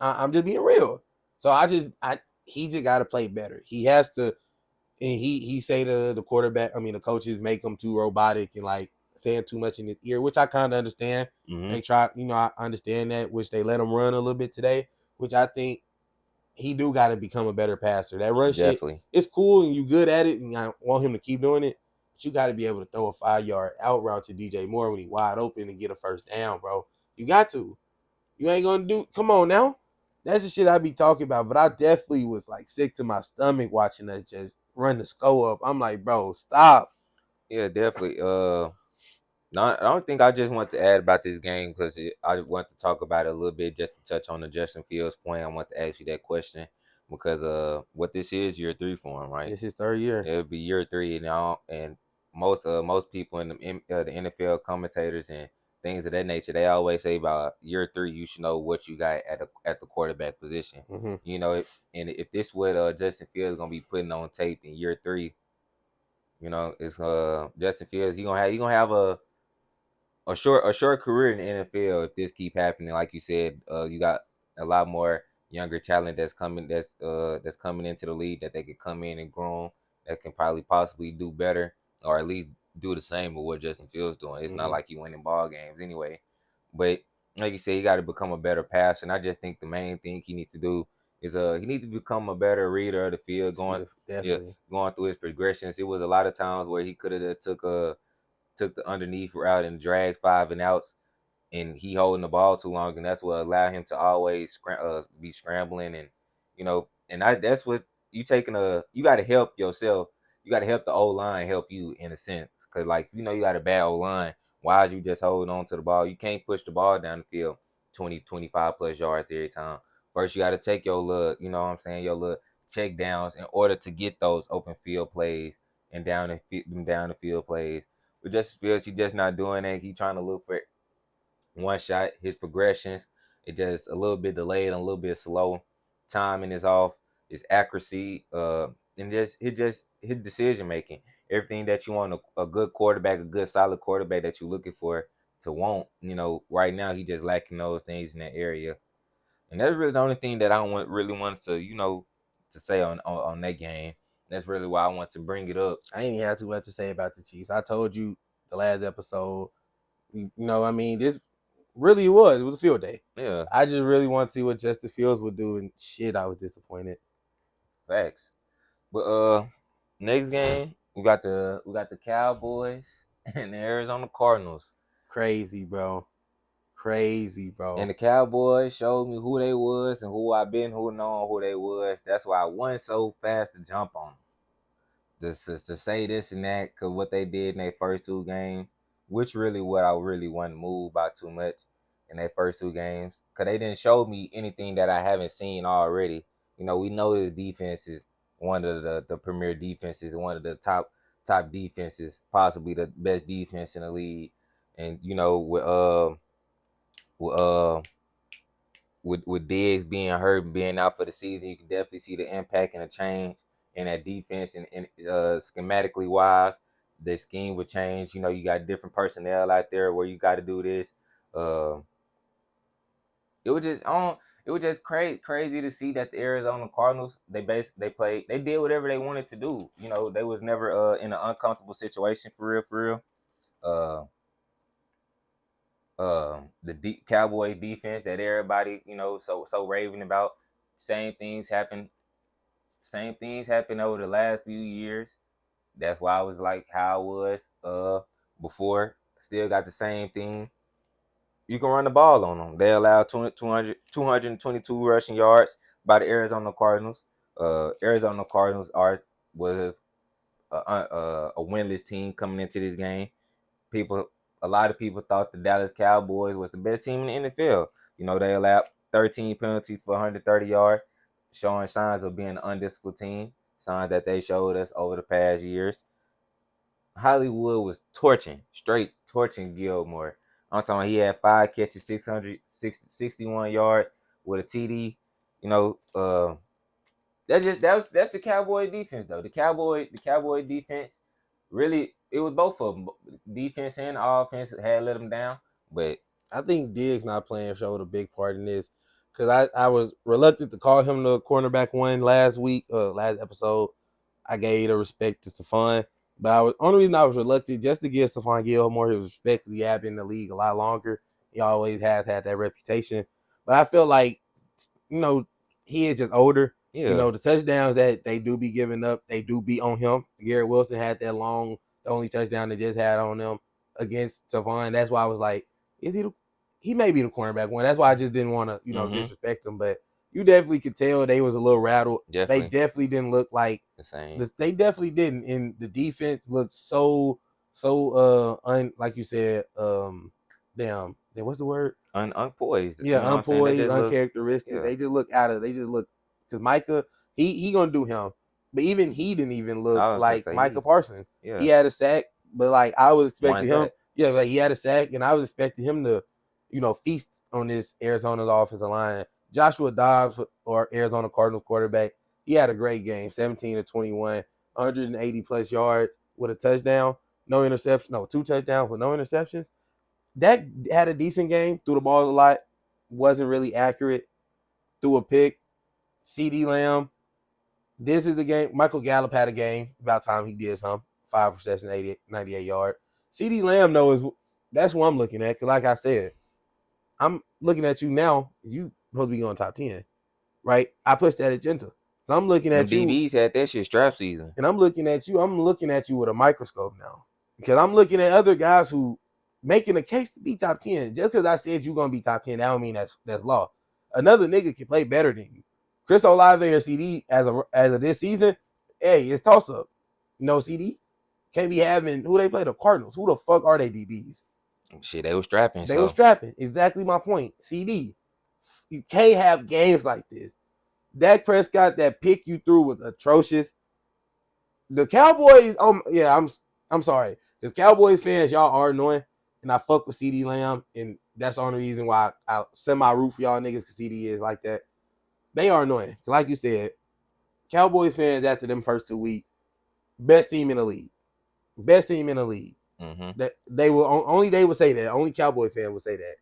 I'm just being real. So he just got to play better. He has to, and he say to the quarterback, I mean the coaches make him too robotic and like saying too much in his ear, which I kind of understand. Mm-hmm. They try, I understand that, which they let him run a little bit today, which I think he do got to become a better passer. That run shit, Definitely. it's cool and you good at it, and I want him to keep doing it. But you got to be able to throw a 5 yard out route to DJ Moore when he wide open and get a first down, bro. You got to. You ain't gonna do. Come on now. That's the shit I be talking about. But I definitely was like sick to my stomach watching us just run the score up. I'm like, bro, stop. Yeah, definitely. I don't think I just want to add about this game because I want to talk about it a little bit just to touch on the Justin Fields point. I want to ask you that question because what this is year three for him, right? It's his third year. It'll be year three now, and most people in the NFL commentators and things of that nature, they always say about year three, you should know what you got at the quarterback position. Mm-hmm. And if this what Justin Fields is gonna be putting on tape in year three, it's Justin Fields. He gonna have a short career in the NFL if this keep happening. Like you said, you got a lot more younger talent that's coming into the league that they could come in and groom that can probably possibly do better or at least do the same with what Justin Fields doing. It's not Mm-hmm. like he winning ball games anyway. But like you said, he got to become a better passer. And I just think the main thing he needs to do is he needs to become a better reader of the field, yeah, Definitely. going through his progressions. It was a lot of times where he could have took the underneath route and dragged 5 and outs, and he holding the ball too long, and that's what allowed him to always be scrambling, and that's what you got to help yourself. You got to help the O line help you in a sense, because like you got a bad O line. Why is you just holding on to the ball? You can't push the ball down the field 20, 25 plus yards every time. First, you got to take your little, you know what I'm saying, your little check downs in order to get those open field plays and down the field plays. But Justin Fields, he just not doing that. He trying to look for one shot. His progressions, it just a little bit delayed and a little bit slow. Timing is off. His accuracy, and just his decision making. Everything that you want a good quarterback, a good solid quarterback that you're looking for to want. Right now he just lacking those things in that area, and that's really the only thing that I really want to to say on that game. That's really why I want to bring it up. I ain't even have too much to say about the Chiefs. I told you the last episode. I mean, this really was. It was a field day. Yeah, I just really want to see what Justin Fields would do, and shit, I was disappointed. facts. But next game we got the Cowboys and the Arizona Cardinals. Crazy, bro. Crazy, And bro. the Cowboys showed me who they was and who I've been who knowing who they was. That's why I wasn't so fast to jump on them. Just to say this and that, because what they did in their first 2 games, which really what I really wasn't moved by too much in their first 2 games, because they didn't show me anything that I haven't seen already. We know the defense is one of the premier defenses, one of the top defenses, possibly the best defense in the league. And with with Diggs being hurt and being out for the season, you can definitely see the impact and the change in that defense. And schematically wise, the scheme would change. You got different personnel out there where you got to do this. Uh, it was just on. It was just crazy to see that the Arizona Cardinals they did whatever they wanted to do. They was never in an uncomfortable situation for real, for real. Uh, Cowboys defense that everybody so raving about. Same things happen. Same things happen over the last few years. That's why I was like how I was before. Still got the same thing. You can run the ball on them. They allow 222 rushing yards by the Arizona Cardinals. Arizona Cardinals was a winless team coming into this game. People a lot of people thought the Dallas Cowboys was the best team in the NFL. They allowed 13 penalties for 130 yards, showing signs of being an undisciplined team, signs that they showed us over the past years. Hollywood was straight torching Gilmore. I'm talking. He had 5 catches, 661 yards with a TD. You know, that's the Cowboy defense though. The Cowboy defense really, it was both of them. Defense and offense had let them down, but I think Diggs not playing showed a big part in this because I was reluctant to call him the cornerback one last week, last episode. I gave the respect to Stephon, but only reason I was reluctant just to give Stephon Gilmore his respect. He had been in the league a lot longer. He always has had that reputation, but I feel like you know he is just older. yeah, The touchdowns that they do be giving up, they do be on him. Garrett Wilson had the only touchdown they just had on them against Stephon. That's why I was like, is he may be the cornerback one. That's why I just didn't want to, mm-hmm, disrespect him. But you definitely could tell they was a little rattled. They definitely definitely didn't look like the same. they definitely didn't. And the defense looked like you said, what's the word? Unpoised. You Yeah, know what I'm saying? They unpoised, just look, uncharacteristic. yeah. They just look out of. They just look because Micah, he gonna do him, but even he didn't even look I was gonna like say Micah Parsons. He yeah, had a sack, but like I was one expecting him, sack. yeah, like he had a sack, and I was expecting him to, feast on this Arizona's offensive line. Joshua Dobbs or Arizona Cardinals quarterback, he had a great game, 17 to 21, 180 plus yards with a touchdown, no interception, no 2 touchdowns with no interceptions. Dak had a decent game, threw the ball a lot, wasn't really accurate, threw a pick. CD Lamb, this is the game. Michael Gallup had a game. About time he did some. 5 receptions, 98 yards. CD Lamb, though, that's what I'm looking at. Because, like I said, I'm looking at you now. You supposed to be going top 10, right? I pushed that agenda. So I'm looking Them at you DBs had that shit strap season. and I'm looking at you. I'm looking at you with a microscope now because I'm looking at other guys who making a case to be top 10. Just because I said you're gonna be top 10, that don't mean that's law. Another nigga can play better than you. Chris Olave or CD as of this season, hey, it's toss up. CD can't be having who they play the Cardinals. Who the fuck are they DBs? Shit, they were strapping. They were So strapping. Exactly my point. CD, you can't have games like this. Dak Prescott, that pick you threw was atrocious. The Cowboys, yeah, I'm sorry. Because Cowboys fans, y'all are annoying. And I fuck with CD Lamb. And that's the only reason why I semi root for y'all niggas because CD is like that. They are annoying. Like you said, Cowboys fans after them first 2 weeks, best team in the league. Best team in the league. mm-hmm. That they will only they would say that. Only Cowboy fan would say that.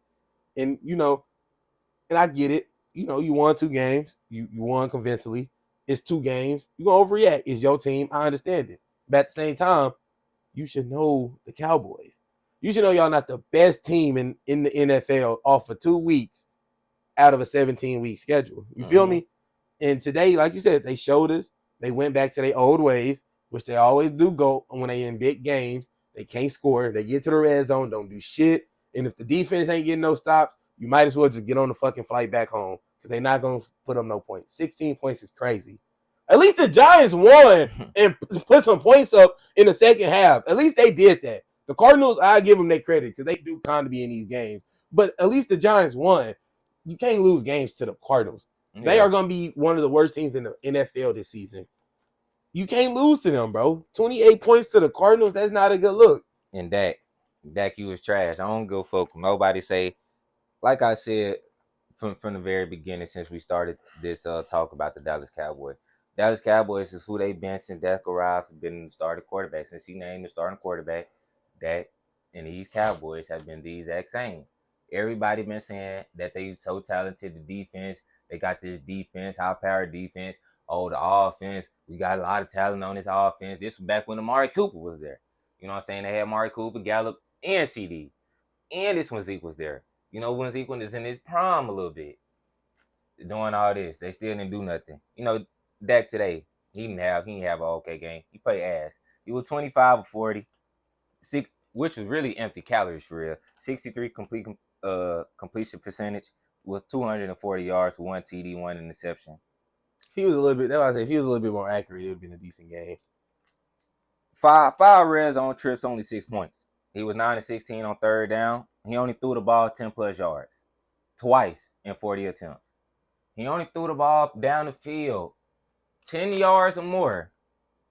And and I get it. You won 2 games. You won convincingly. It's 2 games. You gonna overreact. It's your team. I understand it. But at the same time, you should know the Cowboys. You should know y'all not the best team in the NFL off of 2 weeks out of a 17-week schedule. You feel Mm-hmm. me? And today, like you said, they showed us they went back to their old ways, which they always do go when they in big games. They can't score. They get to the red zone, don't do shit. And if the defense ain't getting no stops, you might as well just get on the fucking flight back home because they're not going to put them no points. 16 points is crazy. At least the Giants won and put some points up in the second half. At least they did that. The Cardinals, I give them their credit because they do kind of be in these games. But at least the Giants won. You can't lose games to the Cardinals. They Yeah, are going to be one of the worst teams in the NFL this season. You can't lose to them, bro. 28 points to the Cardinals, that's not a good look. and Dak, you was trash. I don't go fuck. Nobody say, like I said from the very beginning since we started this talk about the Dallas Cowboys. Dallas Cowboys is who they've been since Dak arrived. Been the starting quarterback since he named the starting quarterback. Dak and these Cowboys have been the exact same. Everybody been saying that they so talented. The defense, they got this defense, high powered defense. Oh, the offense, we got a lot of talent on this offense. This was back when Amari Cooper was there. You know what I'm saying? They had Amari Cooper, Gallup, and CD. And this when Zeke was there. When Zeke was in his prime a little bit, doing all this, they still didn't do nothing. Dak today, he didn't have an okay game. He played ass. He was 25 or 40, which was really empty calories for real. 63 completion percentage with 240 yards, one TD, one interception. If he was a little bit, that's why I say if he was a little bit more accurate, it would have been a decent game. Five red zone trips, only 6 points. He was 9 of 16 on third down. He only threw the ball 10+ yards twice in 40 attempts. He only threw the ball down the field 10 yards or more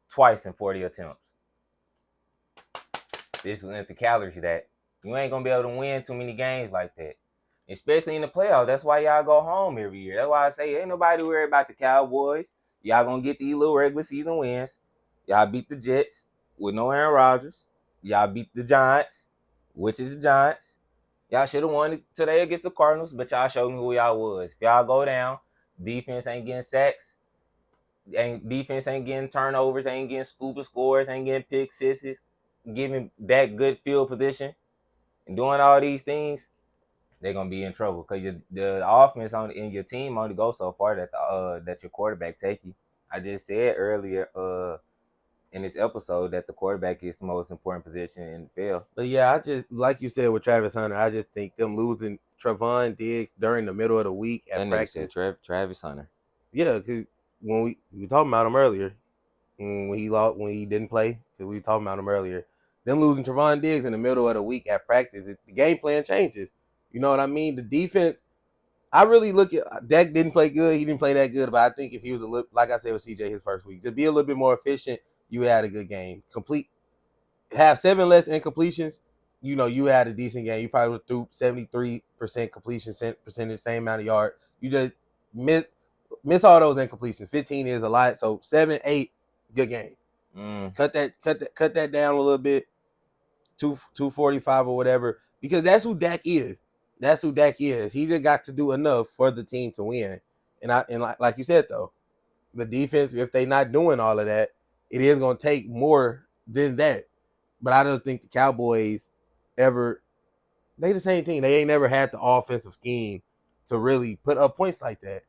twice in 40 attempts. This was the calories that you ain't gonna be able to win too many games like that, especially in the playoffs. That's why y'all go home every year. That's why I say ain't nobody worried about the Cowboys. Y'all gonna get these little regular season wins. Y'all beat the Jets with no Aaron Rodgers. Y'all beat the Giants, which is the Giants. Y'all should have won today against the Cardinals, but y'all showed me who y'all was. If y'all go down, defense ain't getting sacks, defense ain't getting turnovers, ain't getting scuba scores, ain't getting pick sixes, giving that good field position and doing all these things, they're gonna be in trouble because the offense on in your team only goes so far that your quarterback take you. I just said earlier in this episode that the quarterback is the most important position in the field. But yeah, I just like you said with Travis Hunter, I just think them losing Trevon Diggs during the middle of the week That at nigga said practice. Travis Hunter. Yeah, because when we were talking about him earlier, when he lost, when he didn't play, because we were talking about him earlier, them losing Trevon Diggs in the middle of the week at practice, the game plan changes. You know what I mean? The defense. I really look at Dak didn't play good. He didn't play that good, but I think if he was a little, like I said with CJ his first week, to be a little bit more efficient, you had a good game. Have 7 less incompletions, you had a decent game. You probably would threw 73% completion percentage, same amount of yard. You just miss all those incompletions. 15 is a lot, so 7, 8, good game. Cut that down a little bit, 245 or whatever, because that's who Dak is. That's who Dak is. He just got to do enough for the team to win. And like you said though, the defense, if they not doing all of that, it is going to take more than that. But I don't think the Cowboys ever. They the same team. They ain't never had the offensive scheme to really put up points like that.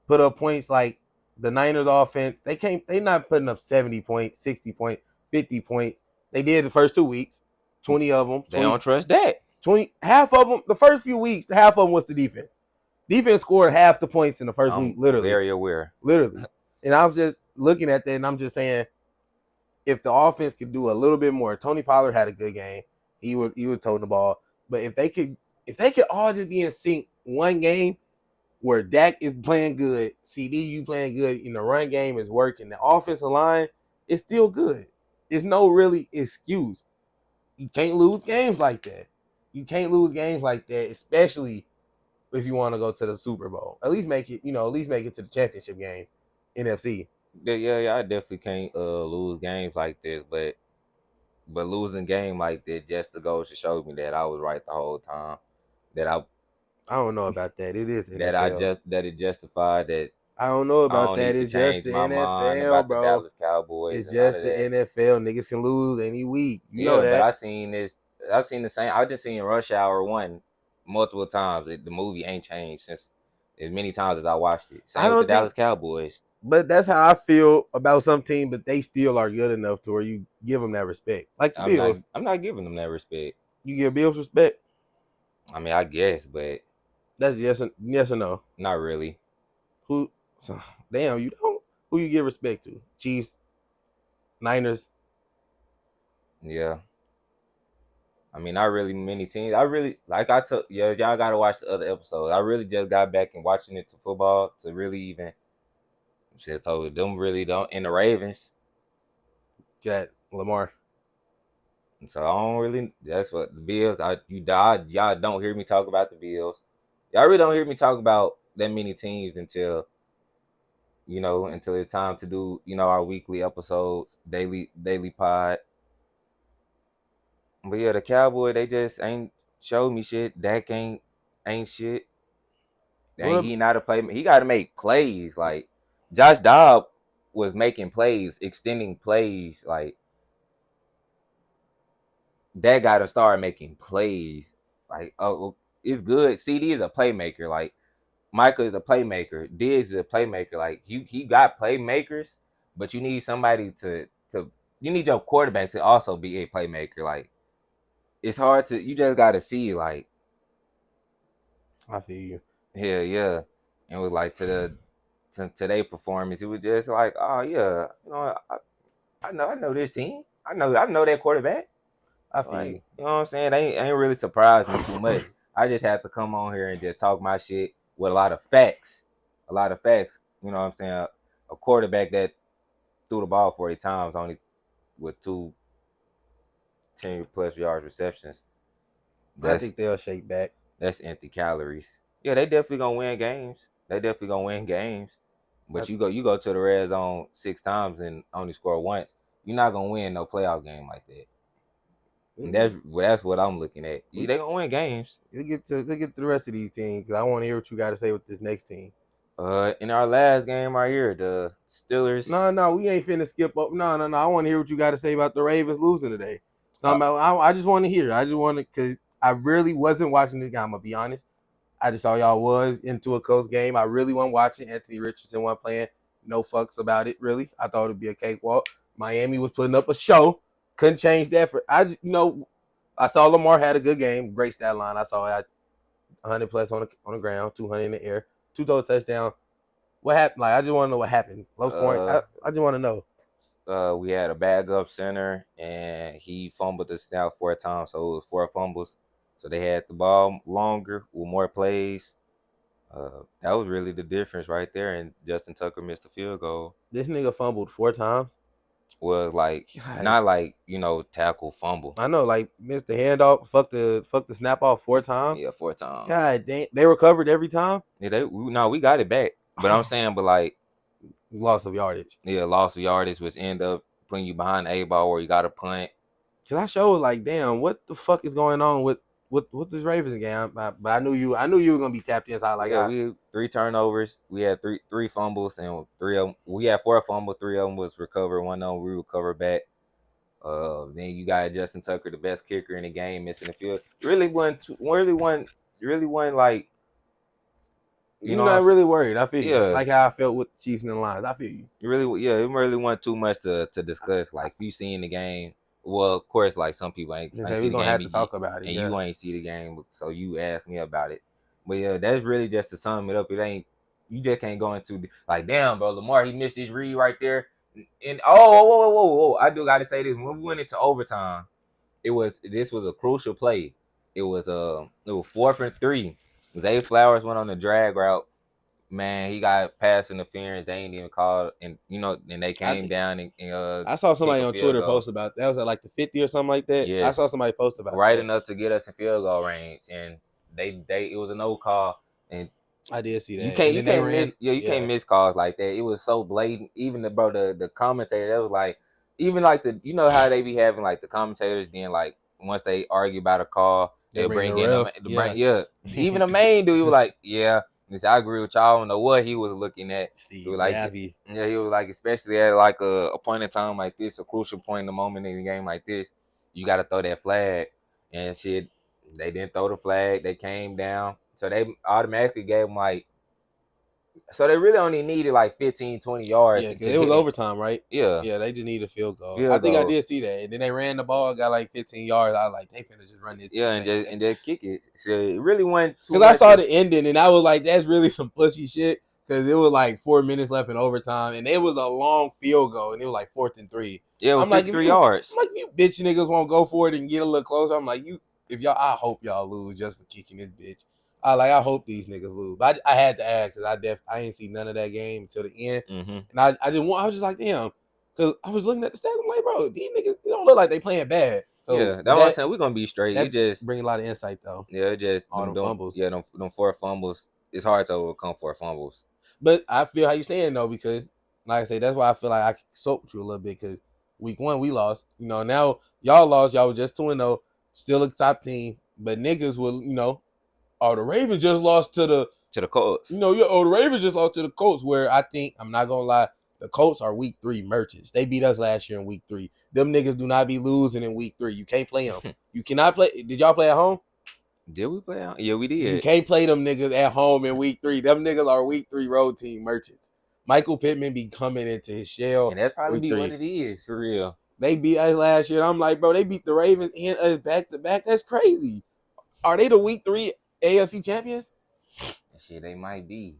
Put up points like the Niners offense. They can't. They not putting up 70 points, 60 points, 50 points. They did the first 2 weeks. 20 of them. They 20. don't trust that. 20. Half of them. The first few weeks, half of them was the defense. Defense scored half the points in the first week. I'm Literally. very aware. Literally. And I was just looking at that, and I'm just saying, if the offense could do a little bit more, Tony Pollard had a good game. He was toting the ball. But if they could all just be in sync one game where Dak is playing good, CD you playing good, and the run game is working, the offensive line is still good. There's no really excuse. You can't lose games like that. You can't lose games like that, especially if you want to go to the Super Bowl. At least make it, at least make it to the championship game, NFC. Yeah, I definitely can't lose games like this, but losing a game like that just to go to show me that I was right the whole time. That I don't know about that. It is that I NFL. just that it justified that I don't know I about don't that. need to It's just change the my mind NFL, about the bro. Dallas Cowboys It's and none just of the that. NFL. Niggas can lose any week. You know Yeah, but that. I seen this. I seen the same. I just seen Rush Hour 1 multiple times. The movie ain't changed since as many times as I watched it. I Same with the don't think, Dallas Cowboys. but that's how I feel about some team, but they still are good enough to where you give them that respect. Like the I'm not. Bills. I'm not giving them that respect. You give Bills respect. I mean, I guess, but That's yes or no. not really. Who? So, damn, you don't. Who you give respect to? Chiefs, Niners. Yeah. I mean, not really many teams. I really like. I took. Yeah, y'all got to watch the other episodes. I really just got back and watching it to football to really even. Just told them really don't in the Ravens. Got Lamar. So I don't really. That's what the Bills. Y'all don't hear me talk about the Bills. Y'all really don't hear me talk about that many teams until it's time to do our weekly episodes, daily pod. But yeah, the Cowboy they just ain't showed me shit. Dak ain't shit. What? Ain't he not a play? He got to make plays. Like Josh Dobb was making plays, extending plays. Like that got to start making plays. Like oh, it's good. CD is a playmaker. Like Micah is a playmaker. Diggs is a playmaker. Like he got playmakers, but you need somebody to you need your quarterback to also be a playmaker. Like it's hard to you just got to see like I feel you. yeah, and with like to today performance, it was just like oh yeah, I know this team. I know that quarterback. I feel Like, you. you know what I'm saying? They ain't really surprised me too much. I just have to come on here and just talk my shit with a lot of facts. A lot of facts. You know what I'm saying? A quarterback that threw the ball 40 times only with two 10+ yards receptions. I That's think they'll shake back. that's empty calories. Yeah, they definitely gonna win games. They definitely gonna win games. I, But you go to the red zone 6 times and only score once. You're not gonna win no playoff game like that. And that's what I'm looking at. we They gonna win games. Let's get to the rest of these teams because I want to hear what you got to say with this next team. In our last game right here, the Steelers. No, we ain't finna skip up. No. I want to hear what you got to say about the Ravens losing today. Uh, I just want to hear. I just want to because I really wasn't watching this game. I'm gonna be honest. I just saw y'all was into a close game. I really wasn't watching. Anthony Richardson wasn't playing. No fucks about it, really. I thought it'd be a cakewalk. Miami was putting up a show. Couldn't change that for I saw Lamar had a good game. Great stat line. I saw it 100 plus on the ground, 200 in the air, two total touchdown. What happened? Like I just want to know what happened. Low scoring. uh, I just want to know. we had a bag up center, and he fumbled the snap 4 times, so it was 4 fumbles. So they had the ball longer with more plays. That was really the difference right there. And Justin Tucker missed the field goal. This nigga fumbled 4 times. Was like God, not like tackle fumble. I know, like missed the handoff, fuck the snap off 4 times. Yeah, 4 times. God damn, they recovered every time. Yeah, we got it back. But I'm saying, but like, Loss of yardage. yeah, loss of yardage, which end up putting you behind the A-ball where you got to punt. Cause I showed like, damn, what the fuck is going on with this Ravens game? But I knew you were gonna be tapped in. So I like, Yeah, we 3 turnovers. We had three fumbles, and three of them, we had 4 fumbles. 3 of them was recovered. One of them we recovered back. Then you got Justin Tucker, the best kicker in the game, missing the field. Really wasn't like you you're know. not really worried. I feel you. Yeah, Like how I felt with the Chiefs and the Lions. I feel you. it really wasn't too much to discuss. Like if you seen the game, well, of course, like some people ain't Okay, see we're the gonna game, have to talk about it. and Yeah. you ain't see the game, so you asked me about it. But yeah, that's really just to sum it up. It ain't you just can't go into like, damn, bro, Lamar he missed his read right there. And whoa, I do got to say this: when we went into overtime, this was a crucial play. It was 4th and 3. Zay Flowers went on the drag route. Man, he got pass interference. They ain't even called, and they I came think down and I saw kick somebody a on field Twitter goal. post about that. Was at like the 50 or something like that. I Yes, saw somebody post about right that. enough to get us in field goal range, and they it was a no call, and I did see you that. can't And you then they can't ran. miss you can't Yeah, miss calls like that. It was so blatant. Even the commentator that was like, even like how they be having like the commentators then like once they argue about a call they they'll bring the bring in ref. bring Yeah. even the main dude he was like and I agree with y'all. I don't know what he was looking at. He Steve was like Javi. yeah he was like especially at like a point in time like this, a crucial point in the moment in the game like this, you got to throw that flag and shit. They didn't throw the flag. They came down, so they automatically gave them like, so they really only needed like 15, 20 yards Yeah, to, because to it was get it. overtime, right? Yeah, Yeah, they just need a field goal. I field think I goal. did see that. And then they ran the ball, got like 15 yards. I was like, they finna just run this Yeah, bitch, and ain't just they? and just kick it. So it really wasn't too Because I much saw of the ending and I was like, that's really some pussy shit. Because it was like 4 minutes left in overtime, and it was a long field goal, and it was like 4th and 3. yeah, it was I'm like, 53 yards. you bitch niggas won't go for it and get a little closer. I'm like, if y'all, I hope y'all lose just for kicking this bitch. I hope these niggas lose. But I had to ask because I ain't see none of that game until the end, Mm-hmm. and I was just like, damn, because I was looking at the stats. I'm like, bro, these niggas they don't look like they playing bad. So, Yeah, that's but what I'm saying. We're gonna be straight. It that just bring a lot of insight though. yeah, it just All them fumbles. them 4 fumbles. It's hard to overcome 4 fumbles. But I feel how you saying though, because like I say, that's why I feel like I can soak with you a little bit because week 1 we lost. Now y'all lost. Y'all was just 2-0, still a top team. But niggas will, oh the Ravens just lost to the, To the Colts. the Ravens just lost to the Colts. Where I think I'm not gonna lie, the Colts are week 3 merchants. They beat us last year in week 3. Them niggas do not be losing in week 3. You can't play them. You cannot play. Did y'all play at home? Did we play out? Yeah, we You did. can't play them niggas at home in week 3. Them niggas are week 3 road team merchants. Michael Pittman be coming into his shell And that probably week be what 3. it is for real. They beat us last year. I'm like, bro, they beat the Ravens and us back to back. That's crazy. Are they the week 3 AFC champions? Shit, they might be.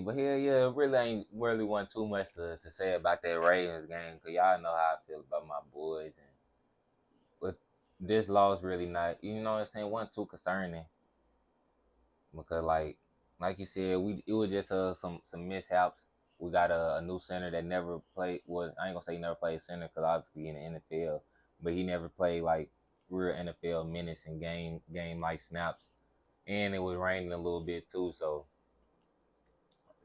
But hell yeah, it really ain't really want too much to say about that Ravens game because y'all know how I feel about my boys. And this loss really not, you know what I'm saying, wasn't too concerning because like you said, it was just some mishaps. We got a new center that never played. Well, I ain't gonna say he never played center because obviously in the NFL, but he never played like real NFL minutes and game like snaps. And it was raining a little bit too, so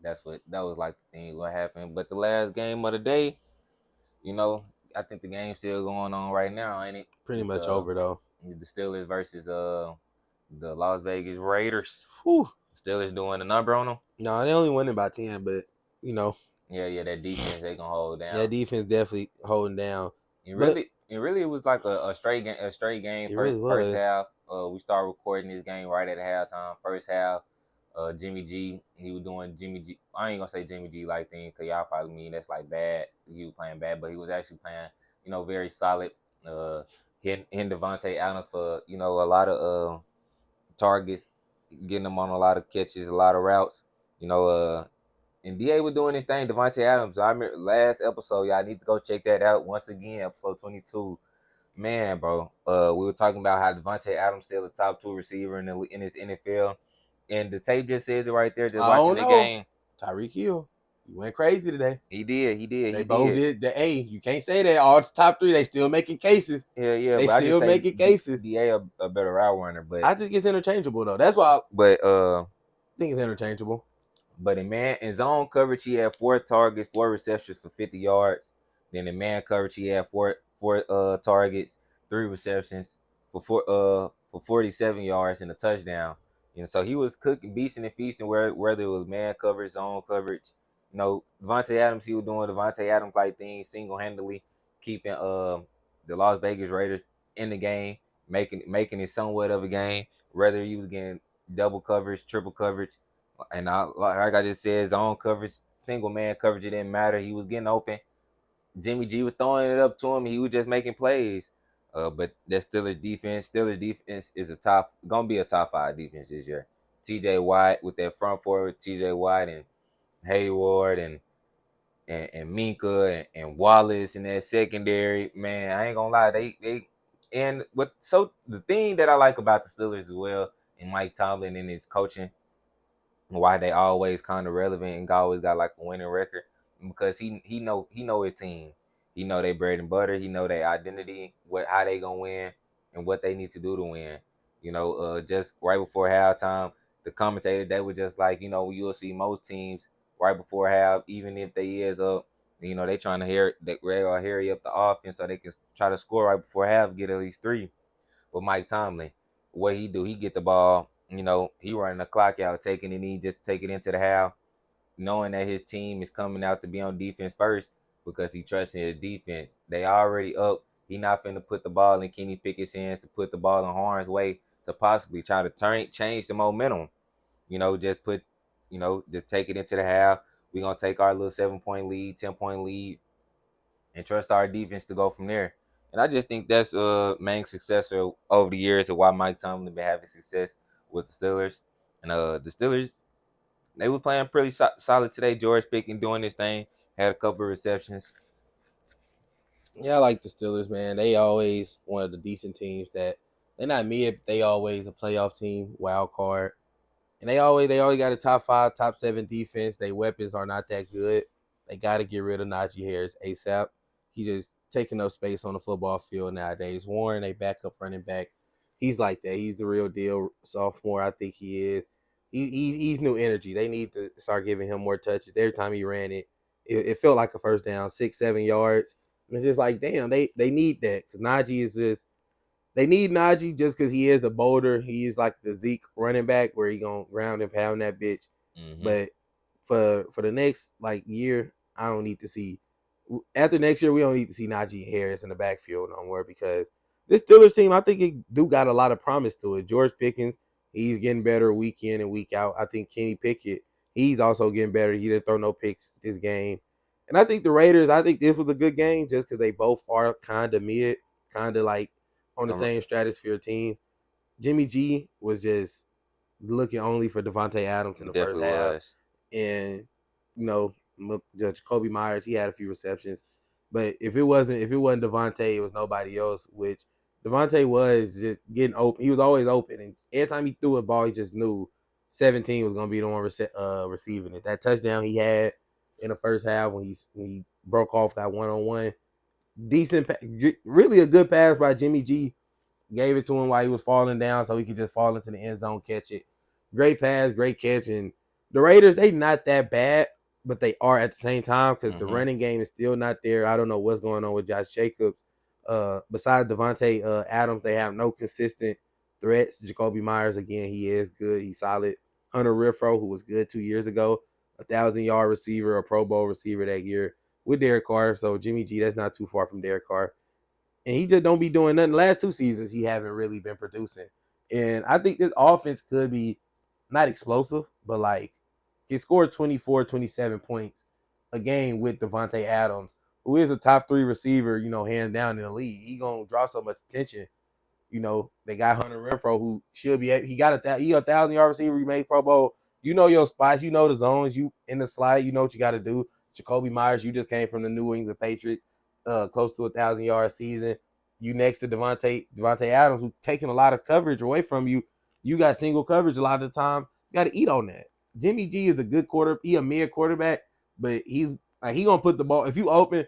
that was like the thing what happened. But the last game of the day, you know, I think the game's still going on right now, ain't it? Pretty It's much over though. the Steelers versus the Las Vegas Raiders. Whew. Steelers doing the number on them. No, they only winning by 10, but you know, Yeah, that defense they gonna hold that down. defense definitely holding down. And But really, it was like a straight game. it really First was. half, we started recording this game right at halftime. First half, Jimmy G, he was doing Jimmy G. I ain't gonna say Jimmy G like thing because y'all probably mean that's like bad. He was playing bad, but he was actually playing, very solid. Hitting Devontae Adams for a lot of targets, getting them on a lot of catches, a lot of routes. You know, and DA was doing his thing. Devontae Adams. I remember last episode, y'all need to go check that out once again. Episode 22. Man, bro. We were talking about how Devontae Adams still the top two receiver in his NFL, and the tape just says it right there. Just I watching don't the know. game, Tyreek Hill, he went crazy today. he did, he did, They he both did. did. You can't say that. All the top three, they still making cases. Yeah. They But I just still say making cases. DA a better route runner, I think it's interchangeable though. That's why I but think it's interchangeable. But in zone coverage, he had 4 targets, 4 receptions for 50 yards. Then in man coverage, he had four targets, 3 receptions for 47 yards and a touchdown. So he was cooking, beasting and feasting whether it was man coverage, zone coverage. Devontae Adams, he was doing Devontae Adams like things single handedly, keeping the Las Vegas Raiders in the game, making it somewhat of a game. Whether he was getting double coverage, triple coverage, and like I just said, zone coverage, single man coverage, it didn't matter. He was getting open. Jimmy G was throwing it up to him. He was just making plays. But that's Steelers defense. Steelers defense is gonna be a top 5 defense this year. T.J. Watt with that front forward, T.J. Watt and Hayward and Minka and Wallace in that secondary. Man, I ain't gonna lie, they and what so the thing that I like about the Steelers as well and Mike Tomlin and his coaching, why they always kind of relevant and always got like a winning record, because he know his team. He know they bread and butter. He know their identity, how they gonna win, and what they need to do to win. Just right before halftime, the commentator, they were just like, you'll see most teams right before half, even if they is up, they trying to hurry up the offense so they can try to score right before half, get at least 3. But Mike Tomlin, what he do, he get the ball, he running the clock out, taking it, he just take it into the half, knowing that his team is coming out to be on defense first because he trusts in his defense. They already up. He not finna put the ball in Kenny Pickett's hands to put the ball in Horn's way to possibly try to change the momentum. Just just take it into the half. We're gonna take our little 7-point lead, 10-point lead, and trust our defense to go from there. And I just think that's main success over the years of why Mike Tomlin been having success with the Steelers. And the Steelers, they were playing pretty solid today. George Pickens doing his thing, had a couple of receptions. Yeah, I like the Steelers, man. They always one of the decent teams that they're not mid. They always a playoff team, wild card. And they always got a top 5, top 7 defense. Their weapons are not that good. They got to get rid of Najee Harris ASAP. He just taking up space on the football field nowadays. Warren, they backup running back, he's like that. He's the real deal. Sophomore, I think he is. He's new energy. They need to start giving him more touches. Every time he ran it felt like a first down, 6-7 yards. And it's just like, damn, they need that because Najee is just they need Najee just because he is a boulder. He is like the Zeke running back where he gonna ground and pound that bitch. Mm-hmm. But for the next like year, I don't need to see. After next year, we don't need to see Najee Harris in the backfield no more because this Steelers team, I think it do got a lot of promise to it. George Pickens, he's getting better week in and week out. I think Kenny Pickett, he's also getting better. He didn't throw no picks this game. And I think the Raiders, I think this was a good game just because they both are kind of mid, kind of like on the same stratosphere team. Jimmy G was just looking only for Devontae Adams in the first Definitely half, was. and you know, Judge Kobe Myers, he had a few receptions, but if it wasn't Devontae, it was nobody else. Which Devontae was just getting open. He was always open, and every time he threw a ball, he just knew 17 was gonna be the one receiving it. That touchdown he had in the first half when he broke off that 1-on-1, decent, really a good pass by Jimmy G. Gave it to him while he was falling down, so he could just fall into the end zone, catch it. Great pass, great catch, and the Raiders they not that bad, but they are at the same time because the Mm-hmm. running game is still not there. I don't know what's going on with Josh Jacobs. Besides Devontae Adams, they have no consistent threats. Jacoby Myers again, he is good, he's solid. Hunter Renfrow, who was good 2 years ago, 1,000-yard receiver, a Pro Bowl receiver that year with Derek Carr. So Jimmy G, that's not too far from Derek Carr, and he just don't be doing nothing. Last 2 seasons, he haven't really been producing, and I think this offense could be not explosive, but like he scored 24, 27 points a game with Devontae Adams, who is a top 3 receiver, hands down in the league. He gonna draw so much attention. They got Hunter Renfro, who should be. He got he 1,000-yard receiver. He made Pro Bowl. You know your spots. You know the zones. You in the slide. You know what you got to do. Jacoby Myers, you just came from the New England Patriots, close to 1,000-yard season. You next to Devontae Adams, who taking a lot of coverage away from you. You got single coverage a lot of the time. You got to eat on that. Jimmy G is a good he a mid quarterback, but he's like he gonna put the ball if you open,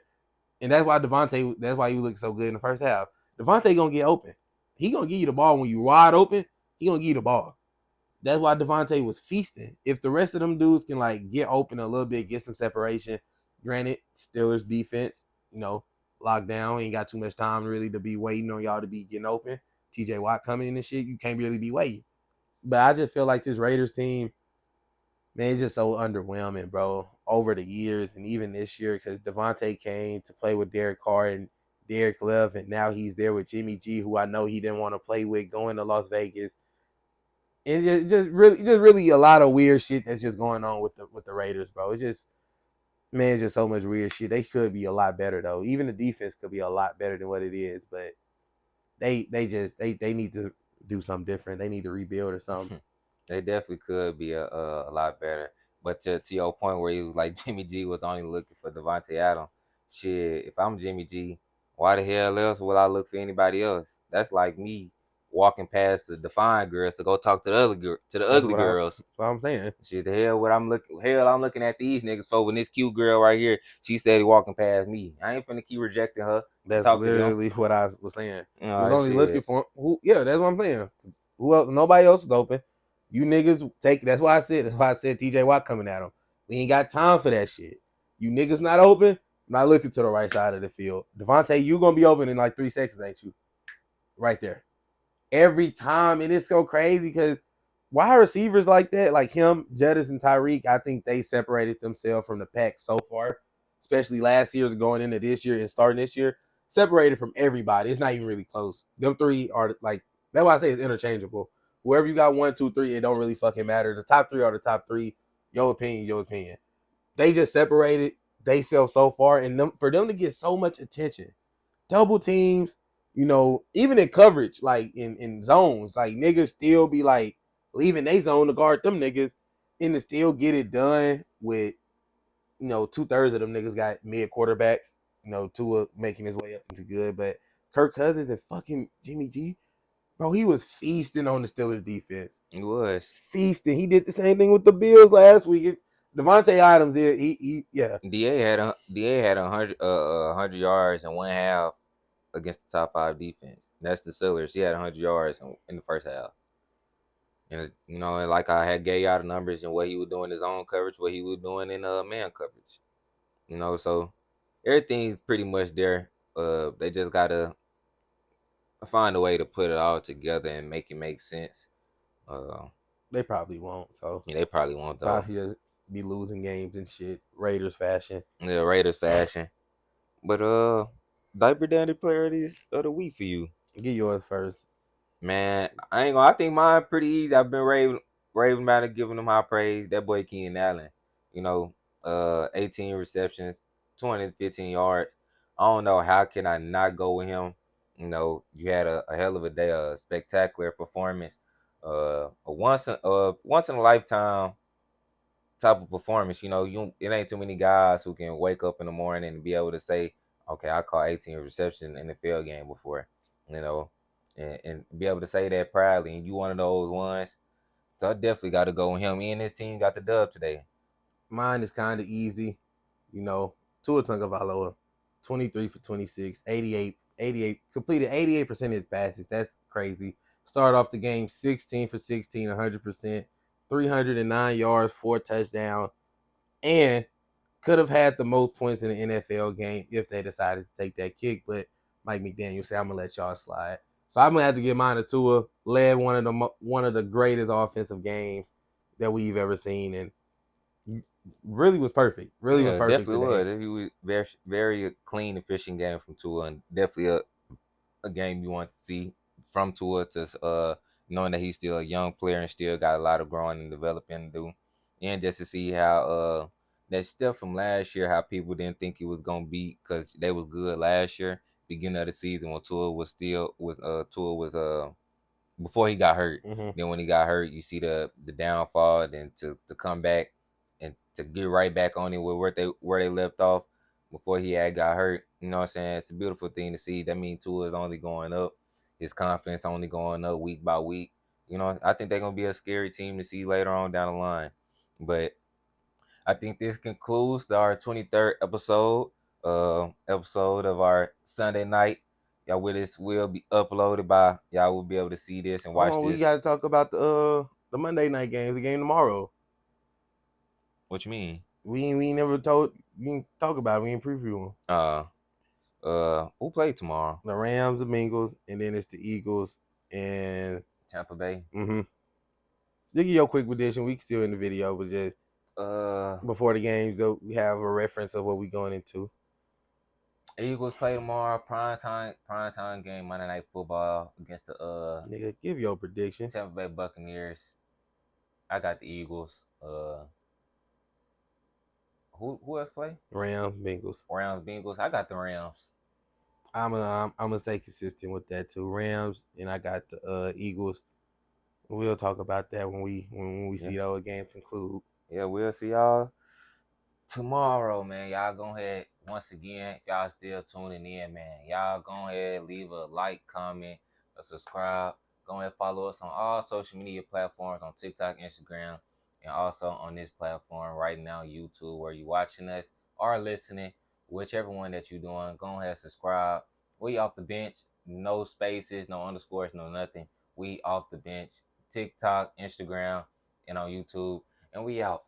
and that's why Devontae. That's why you look so good in the first half. Devontae gonna get open. He gonna give you the ball when you wide open. He gonna give you the ball. That's why Devontae was feasting. If the rest of them dudes can like get open a little bit, get some separation. Granted, Steelers defense, locked down. Ain't got too much time really to be waiting on y'all to be getting open. TJ Watt coming in and shit. You can't really be waiting. But I just feel like this Raiders team, man, it's just so underwhelming, bro, over the years and even this year because Devontae came to play with Derek Carr and Derek left, and now he's there with Jimmy G, who I know he didn't want to play with going to Las Vegas. And just really a lot of weird shit that's just going on with the Raiders, bro. It's just, man, just so much weird shit. They could be a lot better though. Even the defense could be a lot better than what it is, but they need to do something different. They need to rebuild or something. They definitely could be a lot better. But to your point where you was like Jimmy G was only looking for Devontae Adams, shit, if I'm Jimmy G, why the hell else would I look for anybody else? That's like me walking past the Defiant girls to go talk to the to the That's ugly girls. what I'm saying. Shit, the hell what I'm looking at these niggas for when this cute girl right here, she steady walking past me. I ain't finna keep rejecting her to That's talk to them. literally what I was saying. You was Oh only looking shit. for who? Yeah, that's what I'm saying. Who else? Nobody else was open. You niggas take. That's why I said. That's why I said T.J. Watt coming at him. We ain't got time for that shit. You niggas not open. I'm not looking to the right side of the field. Devontae, you gonna be open in like 3 seconds, ain't you? Right there every time, and it's so crazy because wide receivers like that, like him, Jettis, and Tyreek, I think they separated themselves from the pack so far, especially last year's going into this year and starting this year, separated from everybody. It's not even really close. Them three are like that's why I say it's interchangeable. Whoever you got 1, 2, 3, it don't really fucking matter. The top three are the top three. Your opinion, your opinion. They just separated they sell so far, and for them to get so much attention double teams, even in coverage, like in zones, like niggas still be like leaving they zone to guard them niggas and to still get it done with, 2/3 of them niggas got mid quarterbacks, Tua making his way up into good, but Kirk Cousins and fucking Jimmy G, bro, he was feasting on the Steelers defense. It was. Feasting. He did the same thing with the Bills last week. Devontae Adams, yeah, DA had 100 yards and 1/2 against the top five defense. That's the Steelers. He had 100 yards in the first half. And and like I had gave y'all the numbers and what he was doing in his own coverage, what he was doing in man coverage. So everything's pretty much there. They just gotta find a way to put it all together and make it make sense. Uh, they probably won't. So yeah, they probably won't though. probably just be losing games and shit, Raiders fashion. Yeah, Raiders fashion. But diaper dandy player of the week for you. Get yours first. Man, I ain't gonna. I think mine pretty easy. I've been raving about it, giving him high praise. That boy Keenan Allen, 18 receptions, 215 yards. I don't know how can I not go with him. You had a hell of a day, a spectacular performance, once in a lifetime type of performance. It ain't too many guys who can wake up in the morning and be able to say, okay, I caught 18 reception in the field game before. You know and be able to say that proudly. And you one of those ones. So I definitely got to go with him. He and his team got the dub today. Mine is kind of easy. You know, Tua Tagovailoa, 23 for 26, 88, completed 88% of his passes. That's crazy. Started off the game 16 for 16, 100%, 309 yards, 4 touchdowns, and could have had the most points in the NFL game if they decided to take that kick. But Mike McDaniel said, "I'm gonna let y'all slide." So I'm gonna have to give mine to Tua. Led one of the greatest offensive games that we've ever seen, and really was perfect. Really was Yeah, perfect definitely today. was. He was very clean, efficient game from Tua, and definitely a game you want to see from Tua to knowing that he's still a young player and still got a lot of growing and developing to do, and just to see how that stuff from last year, how people didn't think he was gonna beat because they was good last year, beginning of the season when Tua was before he got hurt. Mm-hmm. Then when he got hurt, you see the downfall. Then to come back and to get right back on it with where they left off before he had got hurt. You know what I'm saying? It's a beautiful thing to see. That means Tua is only going up. His confidence only going up week by week. You know, I think they're gonna be a scary team to see later on down the line. But I think this concludes our 23rd episode of our Sunday night. Y'all with us will be uploaded by y'all will be able to see this and watch Oh, we this. got to talk about the Monday night games, the game tomorrow. What you mean? We never told we didn't talk about it. We didn't preview them. Who play tomorrow? The Rams, the Bengals, and then it's the Eagles and Tampa Bay. mm-hmm. You give your quick prediction. We still in the video, but just Uh, before the games, though, we have a reference of what we going into. Eagles play tomorrow. Prime time game. Monday Night Football against the Nigga, give your prediction. Tampa Bay Buccaneers. I got the Eagles. Who else play? Rams, Bengals. Rams Bengals. I got the Rams. I'm gonna stay consistent with that too. Rams, and I got the Eagles. We'll talk about that when we Yeah. see those games conclude. Yeah, we'll see y'all tomorrow, man. Y'all go ahead once again. If y'all still tuning in, man, y'all go ahead, leave a like, comment, a subscribe. Go ahead, follow us on all social media platforms on TikTok, Instagram, and also on this platform right now, YouTube, where you watching us or listening, whichever one that you're doing. Go ahead, subscribe. We off the bench, no spaces, no underscores, no nothing. We off the bench. TikTok, Instagram, and on YouTube, and we out.